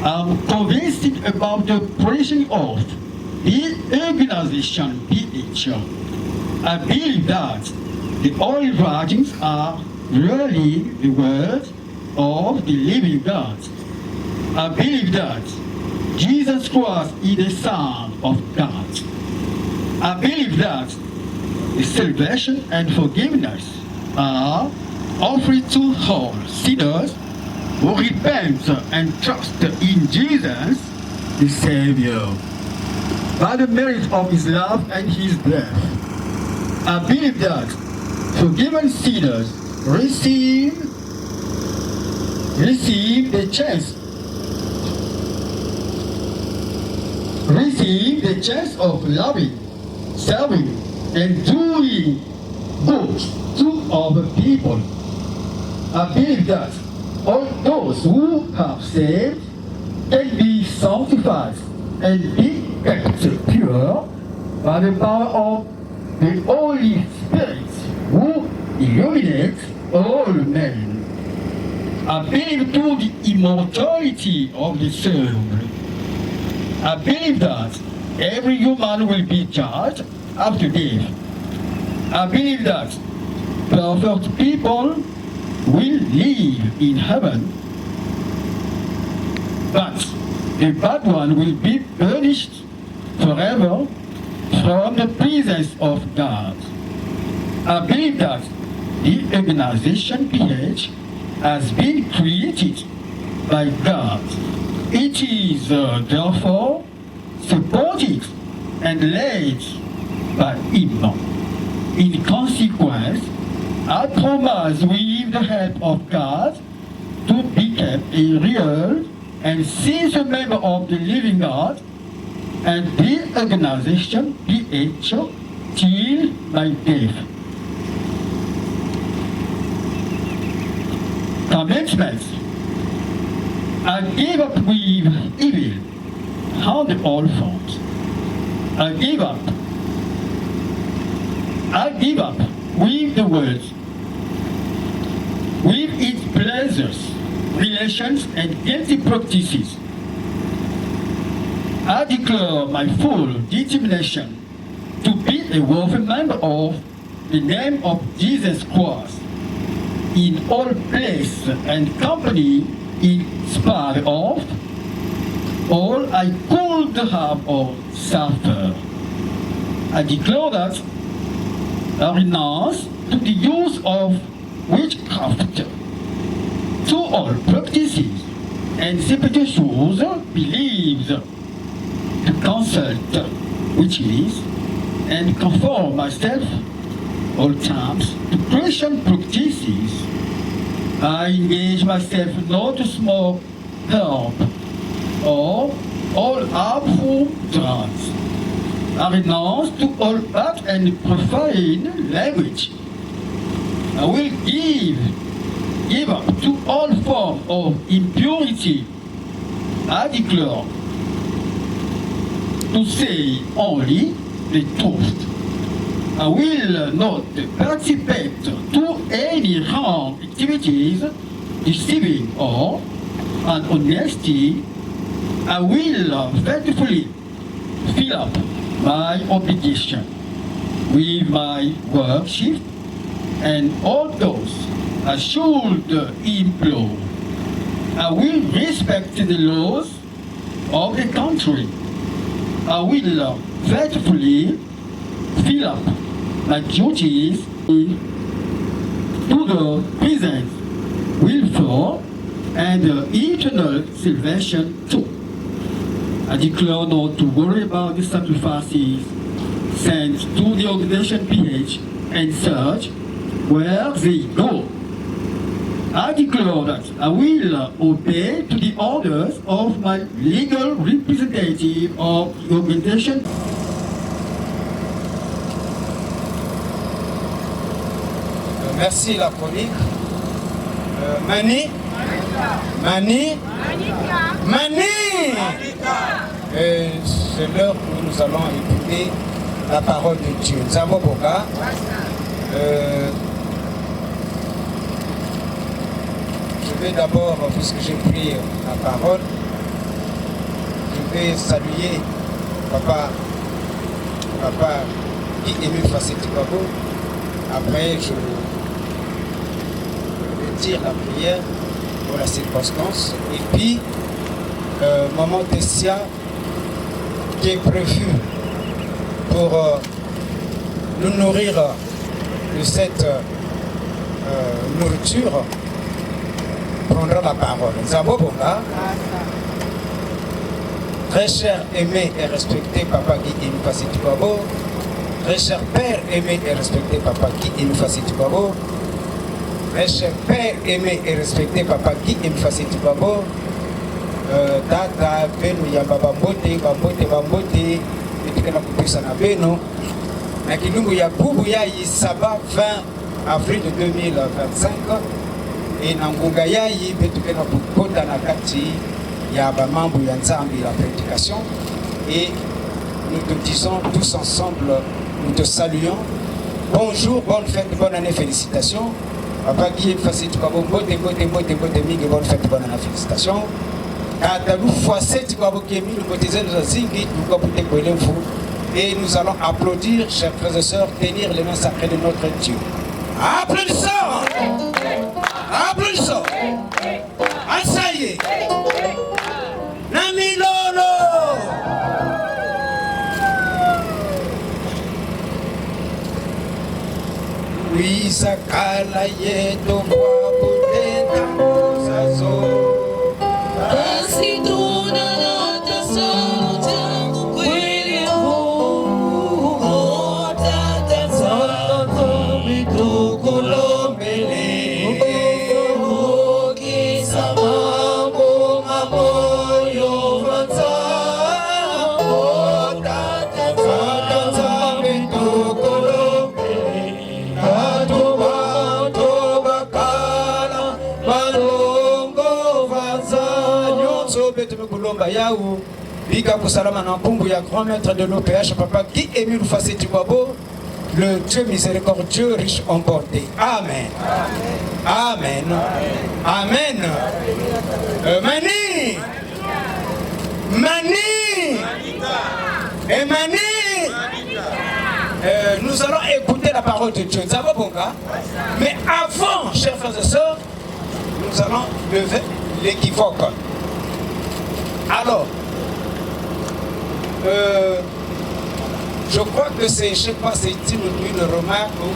I'm convinced about the preaching of the organization BHO. I believe that the only writings are really the words of the living God. I believe that Jesus Christ is the Son of God. I believe that the salvation and forgiveness are offered to all sinners who repent and trust in Jesus, the Savior, by the merit of His love and His death. I believe that forgiven sinners receive the chance of loving, serving, and doing good to other people. I believe that all those who are saved can be sanctified and be kept pure by the power of the Holy Spirit who illuminates all men. I believe to the immortality of the soul. I believe that every human will be judged after death. I believe that perfect people will live in heaven, but the bad one will be punished forever from the presence of God. I believe that the organization PH has been created by God. It is therefore supported and led by Him. In consequence, I promise with the help of God to become a real and sincere member of the living God and the organization BHO till my death. Commencement. I gave up with evil on all fronts. I give up with the world, with its pleasures, relations, and guilty practices. I declare my full determination to be a worthy member of the name of Jesus Christ in all place and company in spite of all I could have or suffer. I declare that I renounce to the use of witchcraft, to all practices and superstitious beliefs, to consult witches and conform myself all times to Christian practices. I engage myself not to smoke herb or all harmful drugs. I renounce to all bad and profane language. I will give up to all forms of impurity. I declare to say only the truth. I will not participate to any wrong activities, deceiving or unhonesty. I will faithfully fill up my obligation with my worship and all those I should employ. I will respect the laws of the country. I will faithfully fill up my duties to the peasants, welfare, and eternal salvation too. I declare not to worry about the sacrifices sent to the organization PH and search where they go. I declare that I will obey to the orders of my legal representative of the organization. Merci la chronique. Mani Mani Mani Et c'est l'heure où nous allons écouter la parole de Dieu. Zabo Boka. Je vais d'abord, puisque j'ai pris la parole, je vais saluer Papa Guy Émile Faceti-Babo. Après, je vais dire la prière pour la circonstance. Et puis, Maman Tessia, qui est prévu pour nous nourrir de cette nourriture, prendra la parole. Zabo Bonga, très cher, aimé et respecté Papa Guy Émile Faceti-Babo, très cher Père aimé et respecté Papa Guy Émile Faceti-Babo, très cher Père aimé et respecté Papa Guy Émile Faceti-Babo, Tata Beno Yamba Bambote, Etikana Kupisa na Beno, na Kilungu ya Bubu ya Isaba 20 avril 2025, et na Ngunga Yayi Betukena Kupota na Kati ya Bamambu ya Nzambi la prédication, et nous te disons tous ensemble, nous te saluons. Bonjour, bonne fête, bonne année, félicitations. Papa Guy Faceti-Babo, bonne fête, bonne année, félicitations. Et nous allons applaudir, chers frères et sœurs, tenir les mains sacrées de notre Dieu. Applaudissons! Applaudissons! Asaye! Namilolo! Oui, sakala yeto kwa kutenda muzazo. Yaou, Bika Koussalama Nampungu, ya grand maître de l'OPH, Papa Guy Émile Faceti-Babo, le Dieu miséricordieux, riche en bonté. Amen. Amen. Amen. Mani. Mani. Et Mani. Nous allons écouter la parole de Dieu. Ça va, bon gars? Mais avant, chers frères et sœurs, nous allons lever l'équivoque. Alors, je crois que c'est, je ne sais pas, c'est une remarque ou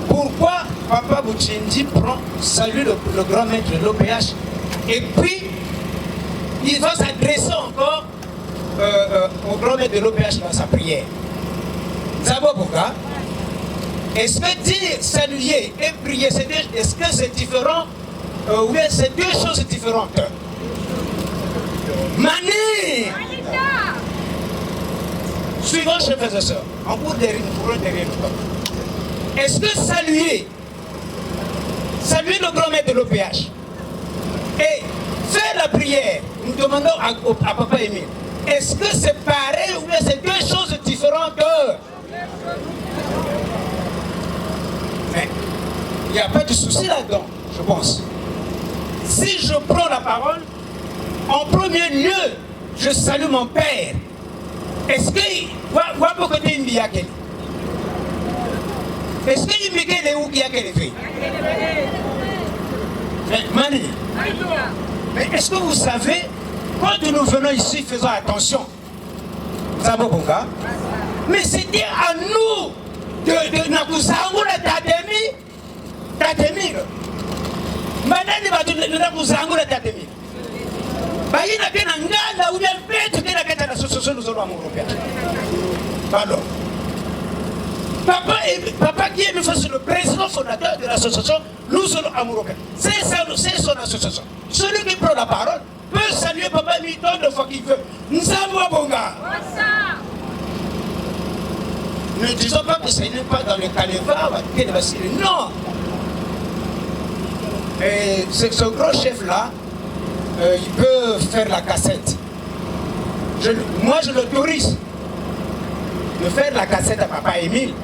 pourquoi Papa Bouchindi prend, salue le grand maître de l'OPH et puis il va s'adresser encore au grand maître de l'OPH dans sa prière. Zabo Boka, est-ce que dire saluer et prier, est-ce que c'est différent? Oui, c'est deux choses différentes. Mani! Suivant, chers frères et sœurs, en cours derrière nous. Est-ce que saluer le grand maître de l'OPH et faire la prière, nous demandons à Papa Émile, est-ce que c'est pareil ou bien c'est deux choses différentes? Mais il n'y a pas de souci là-dedans, je pense. Si je prends la parole, en premier lieu, je salue mon père. Est-ce que Est-ce que Miguel est où qui a quel effet? Mani, mais est-ce que vous savez, quand nous venons ici, faisons attention. Zabobonga. Mais c'était à nous de Nakuzangula Tatemi. Manani va Nakuzangula Tatemi. Bayina Kena Nganda ou bien Pète de la Keta de l'association nous allons européen. Pardon. Papa qui est le président fondateur de l'association nous allons européen. C'est son association. Celui qui prend la parole peut saluer Papa Milton de fois qu'il veut. Nzambo Bonga. Ne disons pas que ce n'est pas dans le calendrier. Non. Et ce gros chef-là, il peut faire la cassette. Moi, je l'autorise de faire la cassette à Papa Émile.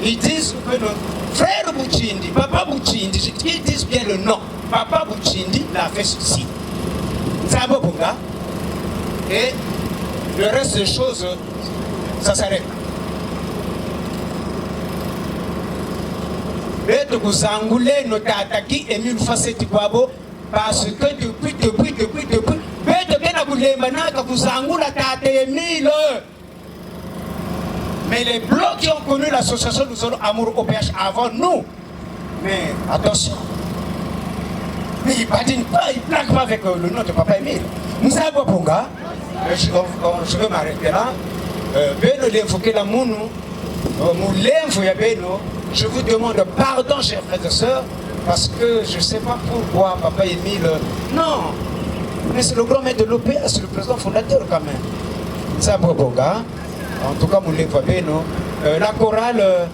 Ils disent que le frère Bouchindi, Papa Bouchindi, ils disent bien le nom. Papa Bouchindi l'a fait ceci. Zabo Bonga. Et le reste des choses, ça s'arrête. Et de vous engoulez notre attaque et mille facettes Kwabo parce que depuis, mais de bien à vous les manaka vous engoulez à mille. Mais les blocs qui ont connu l'association nous avons amour au PH avant nous. Mais attention. Mais ils ne badinent pas, ils ne plaquent pas avec le nom de Papa Émile. Nous avons Bonga. Je vais m'arrêter là. Beno l'invoquer la mounou. Je vous demande pardon, chers frères et sœurs, parce que je ne sais pas pourquoi Papa Émile. Non, mais c'est le grand maître de l'OPA, c'est le président fondateur quand même. Ça, Bonga. En tout cas, vous les voyez, non? La chorale.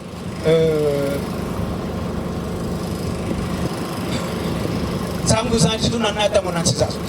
Ça vous a dit tout dans mon enthousiasme.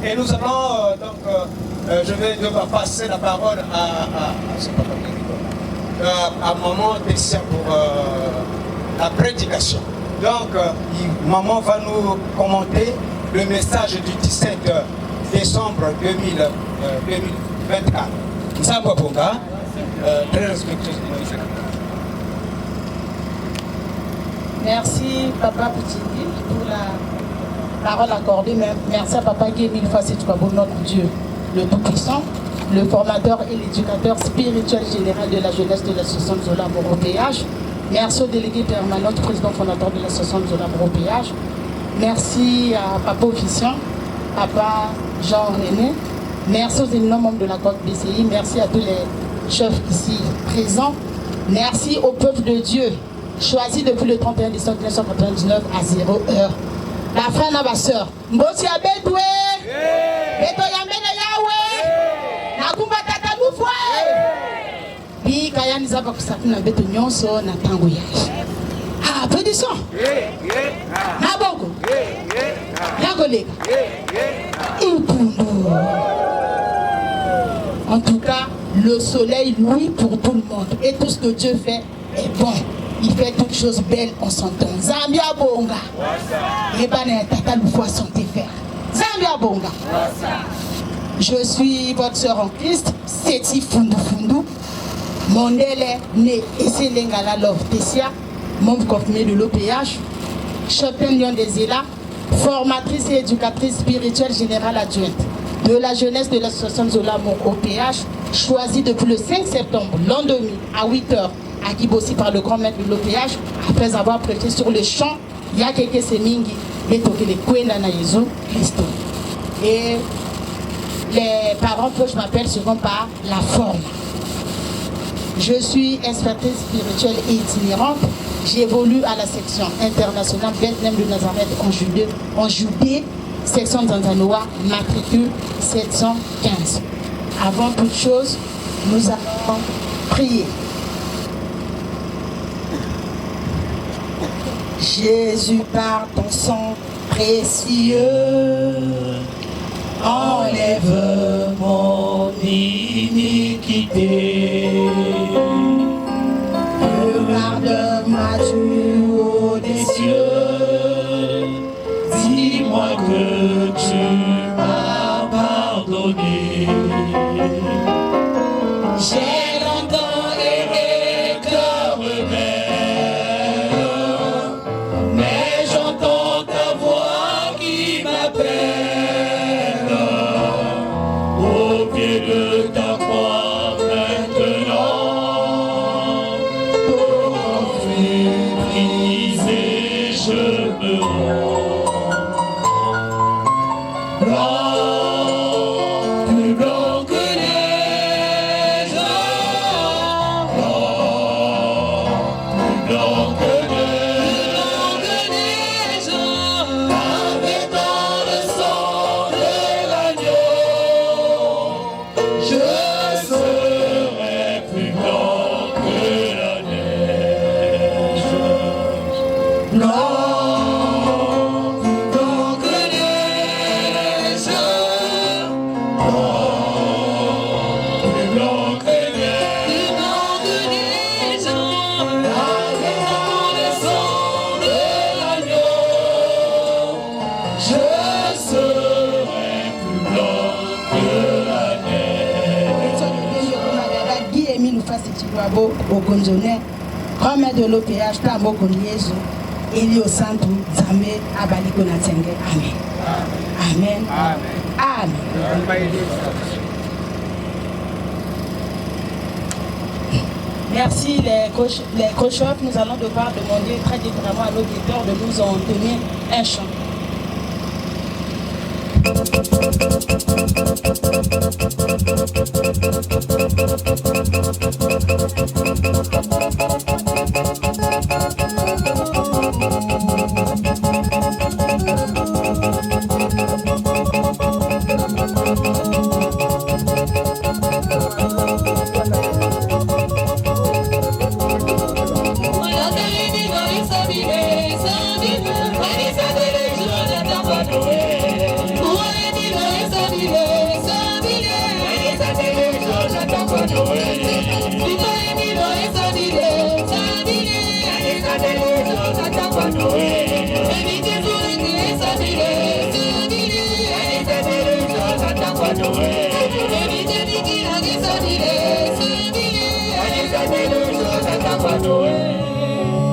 Et nous allons je vais devoir passer la parole à maman Tessia pour la prédication. Donc, maman va nous commenter le message du 17 décembre 2024. Nzambo Bonga, très respectueuse. Merci Papa Bouchindi pour la parole accordée. Merci à Papa Guy mille fois c'est notre Dieu, le Tout-Puissant, le formateur et l'éducateur spirituel général de la jeunesse de l'association Zola Moro PH. Merci au délégué permanent, président fondateur de l'association Zola Moro PH. Merci à Papa Officiant, Papa Jean-René. Merci aux éminents membres de la Côte BCI. Merci à tous les chefs ici présents. Merci au peuple de Dieu, choisi depuis le 31 décembre 1999 à 0 heure. La frère et la sœur. Mbosi abedwe. Beto yamene yawe. Nakumba tata mufwe. Bi kayani zaba kusafina beto nyonso na tango yaje. Ah, applaudissons. Naboko. Yagolega. Impundu. En tout cas, le soleil, lui, pour tout le monde. Et tout ce que Dieu fait est bon. Il fait toutes choses belles en son temps. Zambia Bonga. Et ben, tata le fois sont faire. Zambia Bonga. Je suis votre sœur en Christ, Seti Fundu Fundu. Mondele né Esselengala Love Tessia, membre confirmé de l'OPH, championne Lyon des Élas, formatrice et éducatrice spirituelle générale adjointe de la jeunesse de l'association Zola Mon OPH, choisie depuis le 5 septembre l'an 2000 à 8h à Kibossi par le grand maître de l'OPH, après avoir prêché sur le chant Yakeke Semingi, Betokele Kwenda na Yesu Christo. Et les parents que je m'appelle seront par la forme. Je suis inspectrice spirituelle et itinérante. J'évolue à la section internationale Bethléem de Nazareth en Judée, section d'Antanoa, matricule 715. Avant toute chose, nous allons prier. Jésus, par ton sang précieux, enlève mon iniquité. Regarde-moi-tu haut des cieux, dis-moi que tu m'as pardonné. J'ai longtemps erré cœur rebelle, mais j'entends ta voix qui m'appelle au pied de ta croix maintenant. Pour enfin briser, je me rends. Blanc, plus blanc que neige, blanc, plus blanc que neige, lavé dans le sang de l'agneau, je serai plus blanc que la neige. Blanc, au Gonzone, comme de l'OPH, Tambo Konyezo, Elio Santo, Zame, Abaliko Natsenge. Amen. Amen. Amen. Merci les cochons. Nous allons devoir demander très différemment à l'auditeur de nous en tenir un chant.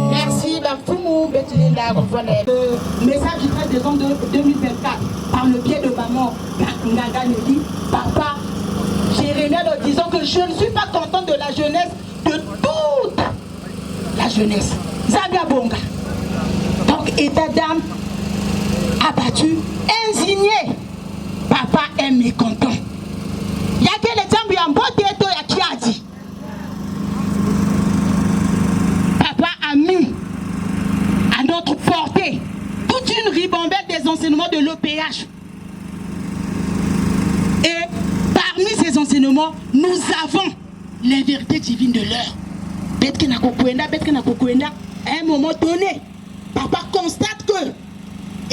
Merci, Bafoumou Betulenda. Le message du 13 décembre 2024 par le biais de maman Ngaga nous dit: Papa, Jérémie en disant que je ne suis pas content de la jeunesse, de toute la jeunesse. Zabia Bonga. Donc, état d'âme abattu, indigné. Papa est mécontent. Il y a que les gens qui ont voté qui a dit. Papa a mis à notre portée toute une ribambelle des enseignements de l'OPH. Et parmi ces enseignements, nous avons les vérités divines de l'heure. À un moment donné, papa constate que,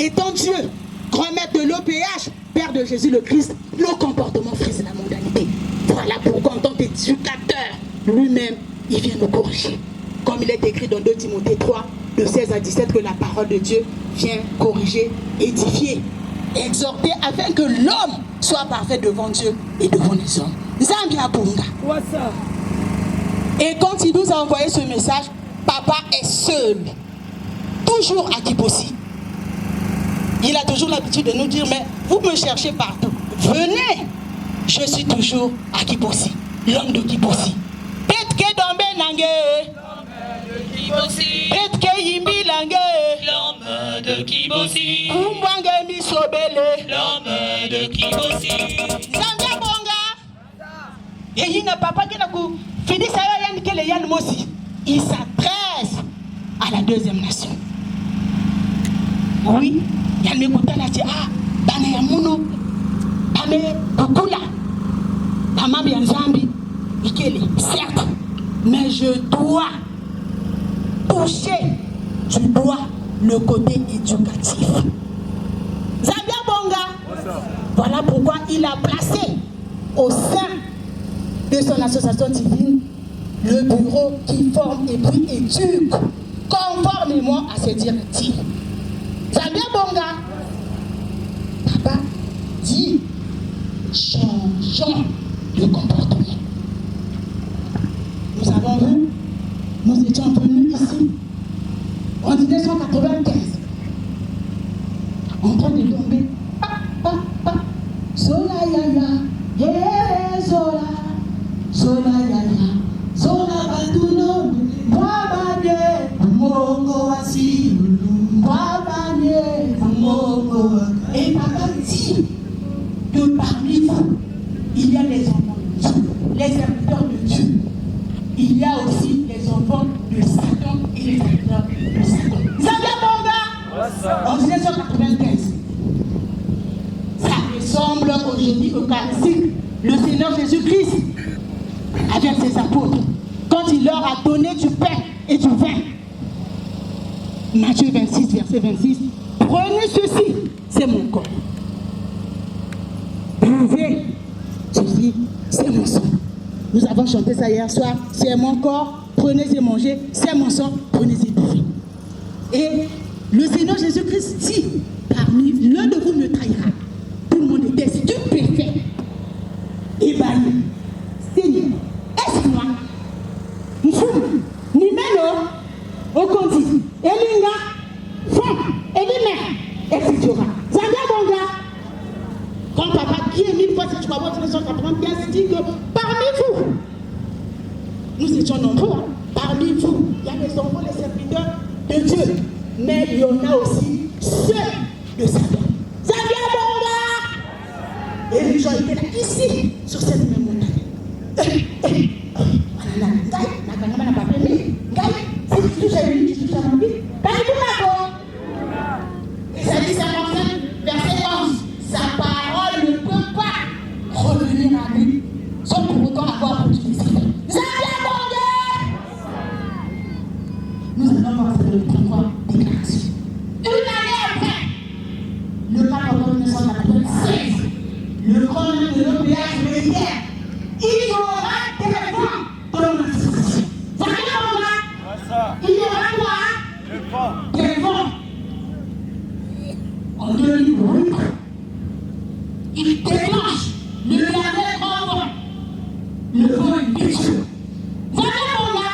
étant Dieu, grand maître de l'OPH, Père de Jésus le Christ, le comportement frise la mondanité. Voilà pourquoi en tant qu'éducateur, lui-même, il vient nous corriger. Comme il est écrit dans 2 Timothée 3, de 16 à 17, que la parole de Dieu vient corriger, édifier. exhorter afin que l'homme soit parfait devant Dieu et devant les hommes. Zambia Bunga. Et quand il nous a envoyé ce message, papa est seul, toujours à Kipossi. Il a toujours l'habitude de nous dire, mais vous me cherchez partout. Venez, je suis toujours à Kipossi, l'homme de Kipossi. Petke Dombe Nange. Petke Yimbi Lange. L'homme de Kibosi. Umbange Misobele. L'homme de Kibosi. Zambia Bonga. Et il n'a pas qui n'a coup. Fini ça yann que les yann Mosi. Il s'adresse à la deuxième nation. Oui, yann me kouta la ti ah bana ya muno. Bame kukula. Bama bien Zambi. Ikele certes, mais je dois toucher du doigt le côté éducatif. Zambia Bonga, voilà pourquoi il a placé au sein de son association divine le bureau qui forme et puis éduque conformément à ses directives. Zambia Bonga, papa dit changeons de comportement. Nous avons vu, nous étions venus ici en 1995, en train de tomber. Zola yaya, yeah, Zola, Zola yaya, Zola batuno, Wabane, Mongo asi, Wabane, Mongo. Et papa dit que parmi vous, il y a les enfants de Dieu, les serviteurs de Dieu. Il y a aussi les enfants de Satan et les serviteurs de Satan. Zambia Bonga, en 1995. Ça ressemble aujourd'hui au classique. Le Seigneur Jésus-Christ, avec ses apôtres, quand il leur a donné du pain et du vin. Matthieu 26, verset 26. Prenez ceci, c'est mon corps. Buvez ceci, c'est mon sang. Nous avons chanté ça hier soir. C'est mon corps, prenez et mangez. C'est mon sang, prenez et buvez. Et le Seigneur Jésus-Christ dit, parmi l'un de vous me trahira. Tout le monde était stupéfait. Ébahi. Seigneur, est-ce moi? Mfou, ni meno, okondi, elinga, fond, elime, etc. Zambia Bonga. Quand papa qui est 1000 fois, si tu vas voir 1995, dit que parmi vous, nous étions nombreux, parmi vous, il y a les enfants, les serviteurs de Dieu, mais il y en a aussi ceux de Satan. Zambia Bonga! Et les gens étaient là, ici, sur cette même montagne. Isaïe 55, verset 11. Sa parole ne peut pas revenir à lui sans pour autant avoir produit des effets. Zambia Bonga! Nous allons voir cette première déclaration. Une année après, le pape en 1996, le grand homme de l'OPH me dit il y aura des vents dans l'association. Zambia Bonga! Il y aura quoi? Des vents. En 2008, il déclenche le dernier grand vent, le vent impétueux. Zambia Bonga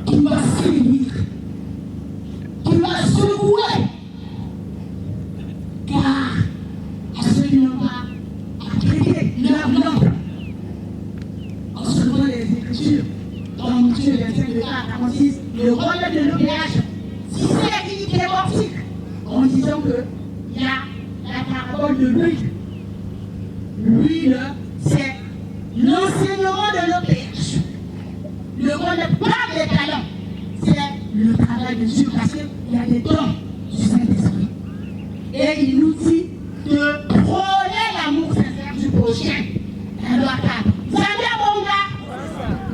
qui va séduire, qui va secouer, car à ce moment-là, a créé leur langue. En selon les Écritures, dans Matthieu 25:46, le rôle de l'OPH disait qu'il est mortique en disant que il y a la parole de l'huile. L'huile, c'est l'enseignement de l'OPH. Le rôle n'est pas des talents, c'est le travail de Dieu parce qu'il y a des dons du Saint-Esprit. Et il nous dit de prôner l'amour sincère du prochain. La loi 4. Zambia Bonga!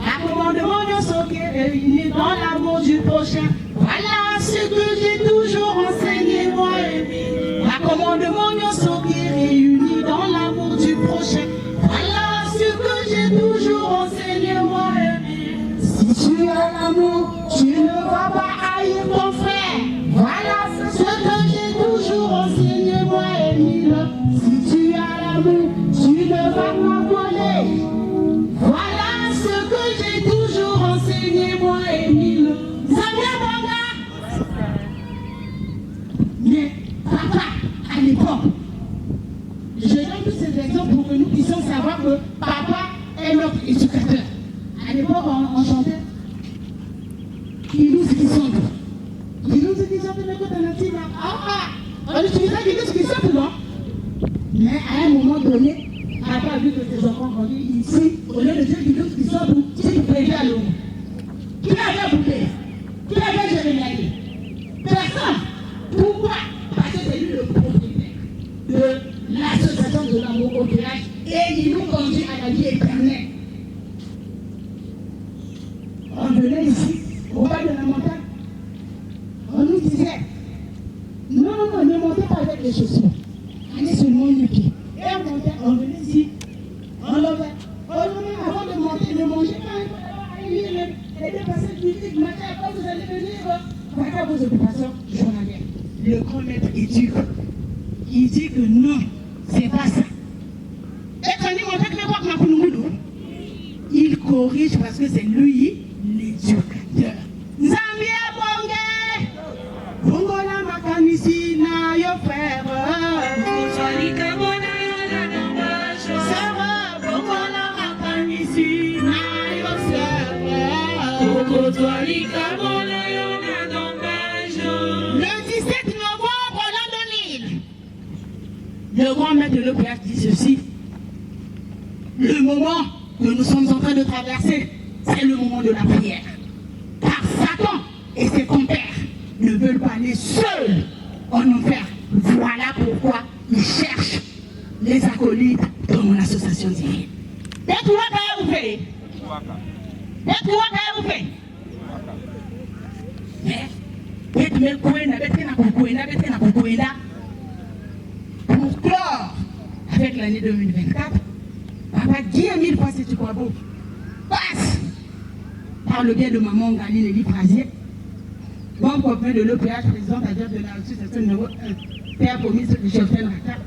Un commandement de sauver réuni dans l'amour du prochain. Voilà ce que j'ai toujours enseigné, moi et lui. Un commandement de sauver réuni dans l'amour du prochain. Voilà ce que j'ai toujours enseigné, moi et lui. Si tu as l'amour, tu ne vas pas haïr ton frère. Voilà ce que j'ai toujours enseigné, moi et lui. exemple pour que nous puissions savoir que papa est notre éducateur. À l'époque, on chantait Kilous qui chante. Kilous qui chante, mais quand on a dit, on utilisait Kilous qui chante, non? Mais à un moment donné, papa a vu que ses enfants grandir ici, au lieu de dire Kilous qui chante, c'est qu'il prévient à l'eau. Qui avait bouclé? Qui avait Jérémie? Personne. Pourquoi? Parce que c'est lui le propriétaire de l'association de l'amour au village et il nous conduit à la vie éternelle. On venait ici, au bas de la montagne, on nous disait non, ne montez pas avec les chaussures, allez seulement les pieds. Et on venait ici, on levait. Avant de monter, ne mangez pas, allez lire les dépassés physiques, matin, après vous allez venir, voilà vos occupations journalières. Le grand maître éduque. Il dit que non, c'est pas ça. Et quand il montre que les voix il corrige parce que c'est lui l'éducateur. Zambia Bonge, Bongola Makanisi na yo frère. Bongola Makanisi na yo frère. Le 17 novembre l'an 2000, le grand maître de l'EPH dit ceci. Le moment que nous sommes en train de traverser, c'est le moment de la prière. Car Satan et ses compères ne veulent pas aller seuls en enfer. Voilà pourquoi ils cherchent les acolytes dans mon association divine. Pour clore avec l'année 2024, papa dit 1000 fois si tu crois beau, passe par le biais de maman Galine Elie Frazier, bon copain de l'EPH, présidente adjointe de l'association numéro 1, père commis de Cheftel Raka,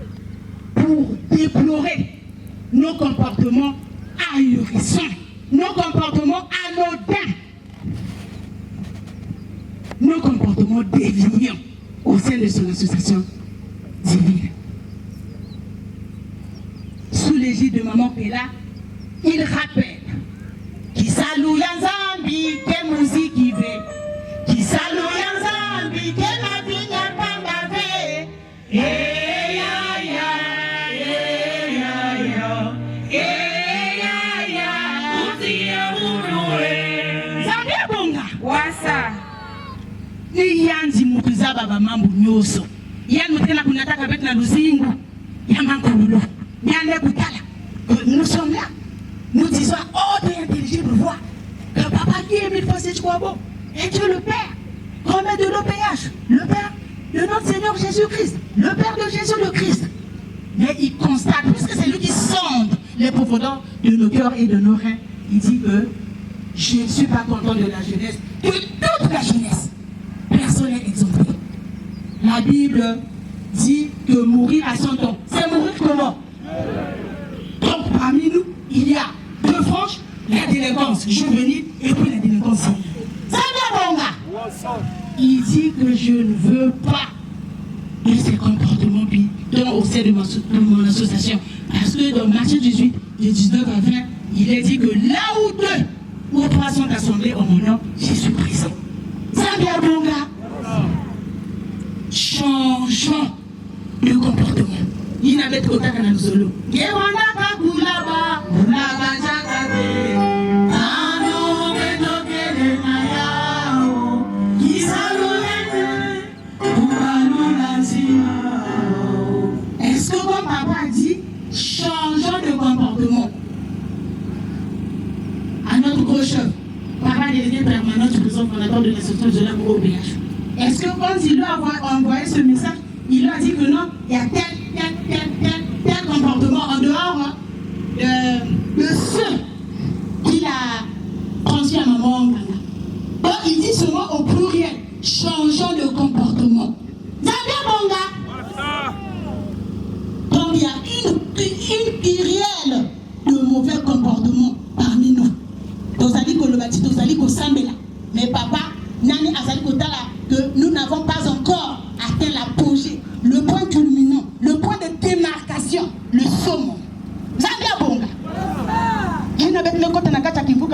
pour déplorer nos comportements ahurissants, nos comportements anodins, nos comportements déviants au sein de son association divine. Sous l'égide de Maman Pella, il rappelle qui salue Yanzambi, que musique y veut, qui salue Yanzambi, que la vie n'a pas bavé. Zambia Bonga, wasa. Ni yanzi mutuza baba mambo nyoso. Yan mutena kunataka beti na luzingu. Yamankululu. Nous sommes là, nous disons oh t'es intelligible voix que papa qui est 1000 fois c'est quoi bon et Dieu le Père, remet de l'OPH, le Père de notre Seigneur Jésus-Christ, le Père de Jésus le Christ. Mais il constate, puisque c'est lui qui sonde les profondeurs de nos cœurs et de nos reins, il dit que je ne suis pas content de la jeunesse, de toute la jeunesse. Personne n'est exempté. La Bible dit que mourir à 100 ans, c'est mourir comment? Donc parmi nous, il y a deux franges, la délinquance juvénile et puis la délinquance civile. Ça va Bonga. Il dit que je ne veux pas de ces comportements bidons au sein de mon association. Parce que dans Matthieu 18, de 19 à 20, il est dit que là où deux ou trois sont assemblés en mon nom, j'y suis présent. Ça va Bonga. Changeons de comportement. Il n'avait pas autant qu'un solo. Est-ce que comme papa dit, changeons de comportement? À notre gauche, papa délégué permanent du président fondateur de l'association de l'amour au BH. Est-ce que quand il lui a envoyé ce message, il lui a dit que non, il y a tel comportement en dehors de ceux qu'il a transmis à maman Ngana. Donc il dit seulement au pluriel, changeons de comportement. Zambia Bonga. Donc il y a une kyrielle de mauvais comportements parmi nous. Tozali Kolobati, Tozali Kosambela. Mais papa, Nani Azali Kotala, que nous n'avons pas encore atteint l'apogée, le point culminant, le point de démarcation, le sommet.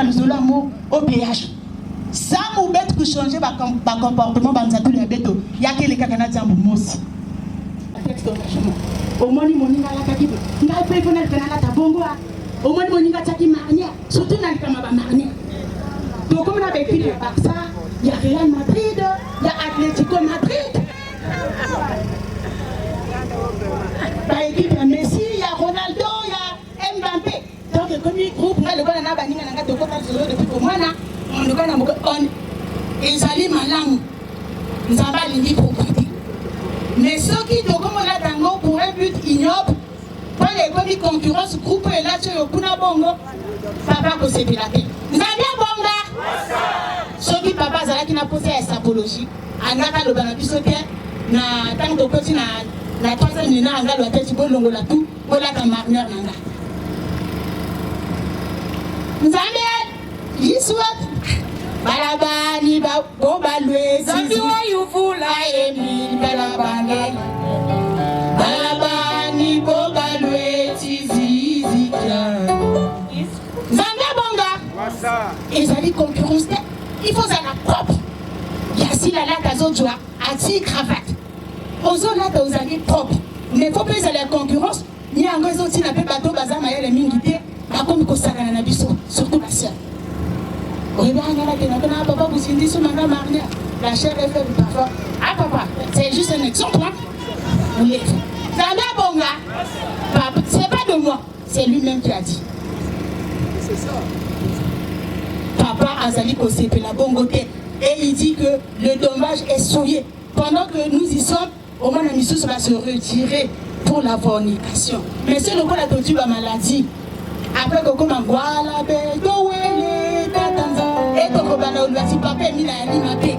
dans le solo amour au péage. Ça m'a bête que changer ma comportement dans tous les bêtes. Il y a que les cacanats à mon aussi. Au moins, il m'a dit que il a payé pour la tabongo. Au moins, il m'a dit qu'il m'a surtout dans le Kamaba Marnia. Donc, comme on a vécu le Barça, il y a Real Madrid, il y a Atlético Madrid. Par équipe, il y a Messi, il y a Ronaldo, il y a Mbappé. Donc, comme il groupe, le gars n'a pas dit depuis que moi, ils allaient malin. Ils n'ont pas l'idée pour prêter. Mais ceux qui ont comme on a tango pour un but ignoble, quand les concurrence groupe est là sur le Kuna Bongo, papa peut se pilater. Vous avez bien Bonga? Ceux qui papa qui n'a posé sa apologie, en a le banabi sauté, na tant de petits na 3 minutes, on a le tête de l'ongo la tout, on a la marnière nanga. Vous avez dit soit Balabani Bobalwe, Zambiwa Yufula Emile Balabani Balabani Bobalwe Tizizika Zambia Bonga. Et ça dit concurrence, il faut ça la propre. Yassi la lata zojwa, ati cravate. Ozo lata aux années propres. Mais il faut pas la concurrence, ni en réseau si la paix bateau bazar maïa les mingité, à comme il s'agana na biso, surtout la sœur. Papa, vous signez sur ma marnière. La chair est faible parfois. Ah, papa, c'est juste un exemple. Vous l'êtes. Zambia Bonga, papa, c'est pas de moi, c'est lui-même qui a dit. C'est ça. Papa Azali Kosepe la Bongoté. Et il dit que le dommage est souillé. Pendant que nous y sommes, au moins la mission va se retirer pour la fornication. Mais c'est le coup la tortue la maladie. Après que comme un voilà, et donc on va si papa est mis à l'imapé.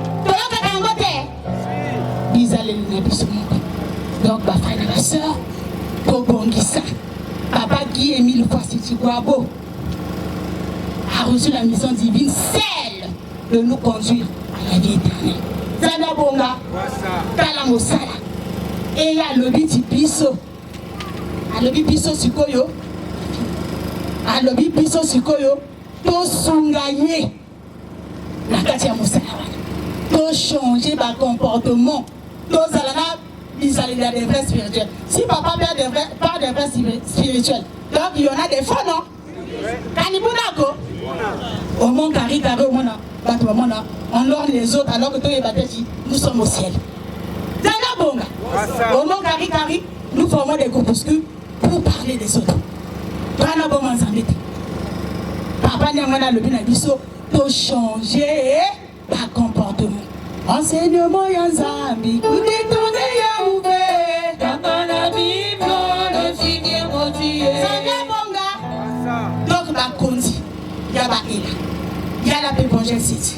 Ils allaient l'inabi donc ma frère et ma soeur, Kobongisa, papa Guy Émile Fossiti Guabo a reçu la mission divine, celle de nous conduire à la vie éternelle. Zana Bonga, Kalamosala, et il y a le biti Piso, à le Piso Sukoyo, à le Piso Sukoyo, to songaye, la Katia Mosala, to changer ma comportement, to zalana, ils allaient dans des vrais spirituels. Si papa perd des vrais spirituels, donc il y en a des faux, non? Kanibunako, au monde carré, carré, au monde, on lorne les autres alors que toi et Bateti, nous sommes au ciel. Zana Bonga, au monde carré, carré, nous formons des groupuscules pour parler des autres. Rana Bonga Zambete. Papa Nyamana le Binabiso, pour changer par comportement. Enseignement Yanzambi, vous détournez Yaoubé, dans la Bible, le signe motivé. Zana Bonga. Donc, Bakondi, il y a Baila, il y a la Pépongel City,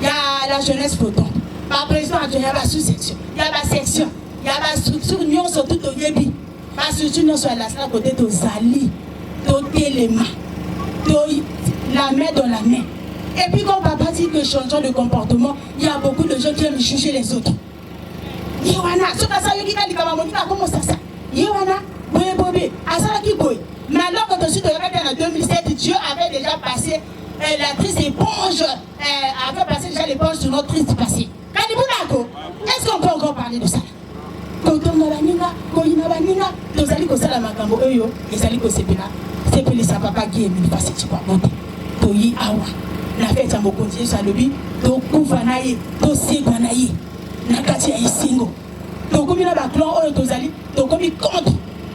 il y a la jeunesse photon, par président, il y a la sous-section, il y a la section, il y a la structure, nous sommes tout au Yébi, la structure, nous sommes à la côté de Zali, de les mains, la main dans la main. Et puis quand papa dit que changeant de comportement, il y a beaucoup de gens qui aiment juger les autres. Yewana, ce que ça y est, il comment ça ça? Yewana, boye bobe, asala qui boye. Mais alors quand on suit en 2007, Dieu avait déjà passé la triste éponge, avait passé déjà l'éponge sur notre triste passé. Kanibunako, est-ce qu'on peut encore parler de ça? Quand on a la nina, quand il a la nina, nous allons au Salamakambo, et allons au Sepela, Sepela, sa papa qui est venu passer, tu vois, monter. Toyi Awa, la fête à Mokonti, ça le dit, to Kouvanaye, to Seganaye, Nakati a Isingo. To comme il a la clan, to Zali, to comme il contre,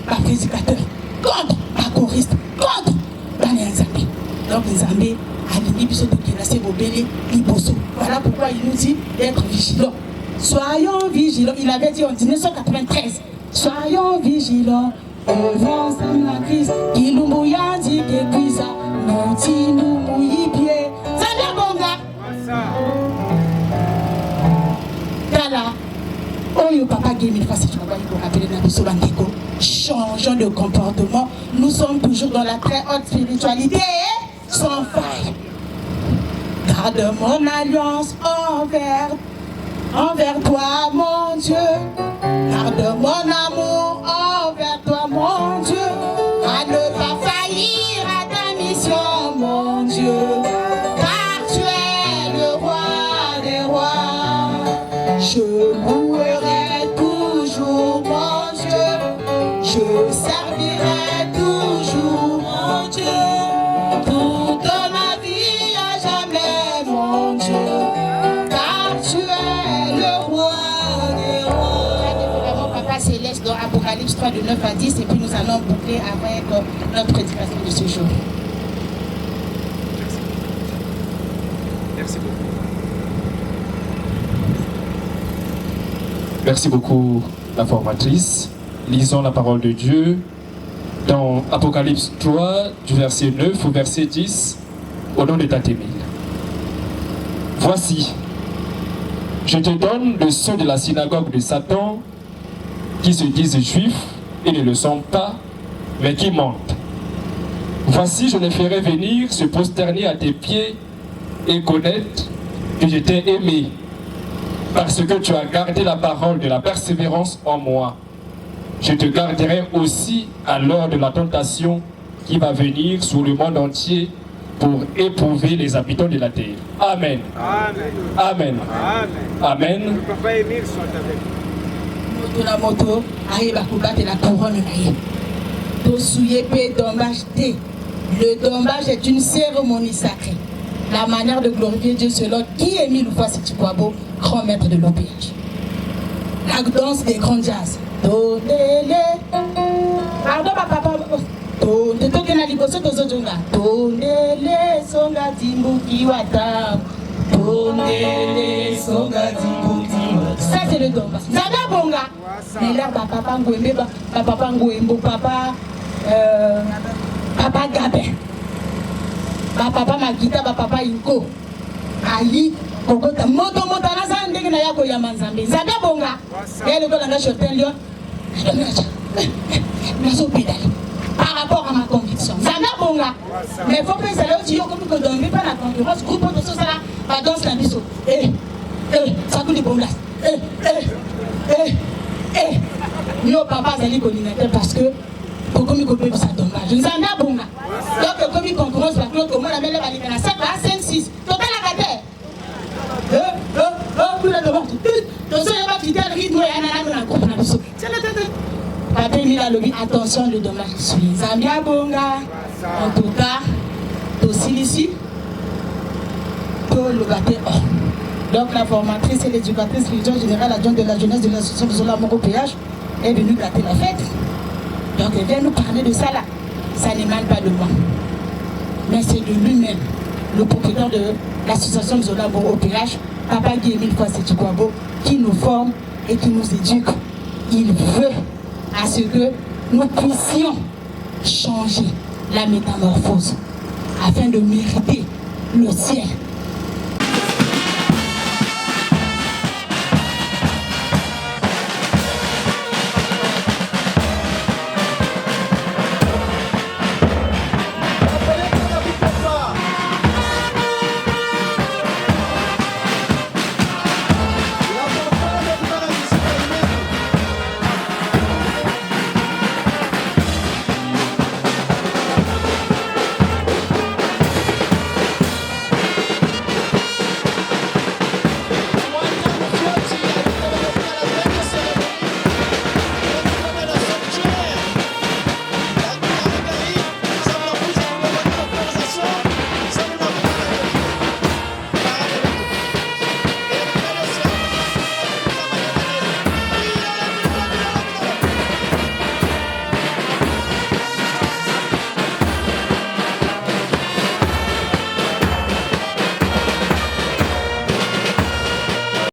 par prédicateur, contre, par choriste, contre, dans les Nzambé. Donc les Nzambé, à l'inibition de Kinase Bobele, Liboso. Voilà pourquoi il nous dit d'être vigilants. Soyons vigilants. Il avait dit en 1993. Soyons vigilants. Devant la crise, qui nous mouille, dit que Kwisa, nous nous mouille pied. Zambia Bonga. Kala. Oyo papa Guémil Fassi, tu vas vous rappeler Nabiso Bandeko. Changeons de comportement. Nous sommes toujours dans la très haute spiritualité sans faille. Garde mon alliance envers toi, mon Dieu. Garde mon amour envers toi, mon Dieu. À ne pas faillir à ta mission, mon Dieu. Apocalypse 3 de 9 à 10 et puis nous allons boucler avec notre prédication de ce jour. Merci beaucoup. Merci beaucoup, la formatrice. Lisons la parole de Dieu dans Apocalypse 3, du verset 9 au verset 10, au nom de Tatémile. Voici, je te donne le sceau de la synagogue de Satan, qui se disent juifs et ne le sont pas, mais qui mentent. Voici, je les ferai venir se prosterner à tes pieds et connaître que je t'ai aimé, parce que tu as gardé la parole de la persévérance en moi. Je te garderai aussi à l'heure de la tentation qui va venir sur le monde entier pour éprouver les habitants de la terre. Amen. Amen. Amen. Papa Émile sont avec nous. La moto arrive à combattre la couronne. Le dommage est une cérémonie sacrée. La manière de glorifier Dieu selon qui est mis le fois si tu crois beau, grand maître de l'OPH. La danse des grands jazz. Pardon, papa. Ça c'est le dommage. Zana bonga. Mais là, papa Ngouembe, papa Ngouembo, papa Gabin. Papa Magita, papa Inko. Ali, Kokota, Moto Motana Zandé, Nayako Yamanzambe. Zana bonga. Et le gars Chotelio. Par rapport à ma conviction. Zana bonga. Mais il faut que ça aussi, comme que dans le pas la concurrence, groupe de ça, la danse la biseau. Ça coule les bombes. Nos papas allaient coordinateur parce que pour comme il coupe ça dommage. Zana bonga. Donc comme il concurrence la cloque, comment la mêle va aller à 7 à 5, 6. Total la gâter. Tout le monde. Tout ça, il va quitter le rythme et un an, on a biseau. Papa Émile a levé, attention, le dommage suit. Zambia bonga. En tout cas, aussi ici, pour le gâter. Donc la formatrice et l'éducatrice religieuse générale adjointe de la jeunesse de l'association de Zola Moro PH est venue gâter la fête. Donc elle vient nous parler de ça là. Ça n'émane pas de moi. Mais c'est de lui-même, le propriétaire de l'association de Zola Moro PH, Papa Guy Émile Kwasi-Tukwabo, qui nous forme et qui nous éduque. Il veut à ce que nous puissions changer la métamorphose afin de mériter le ciel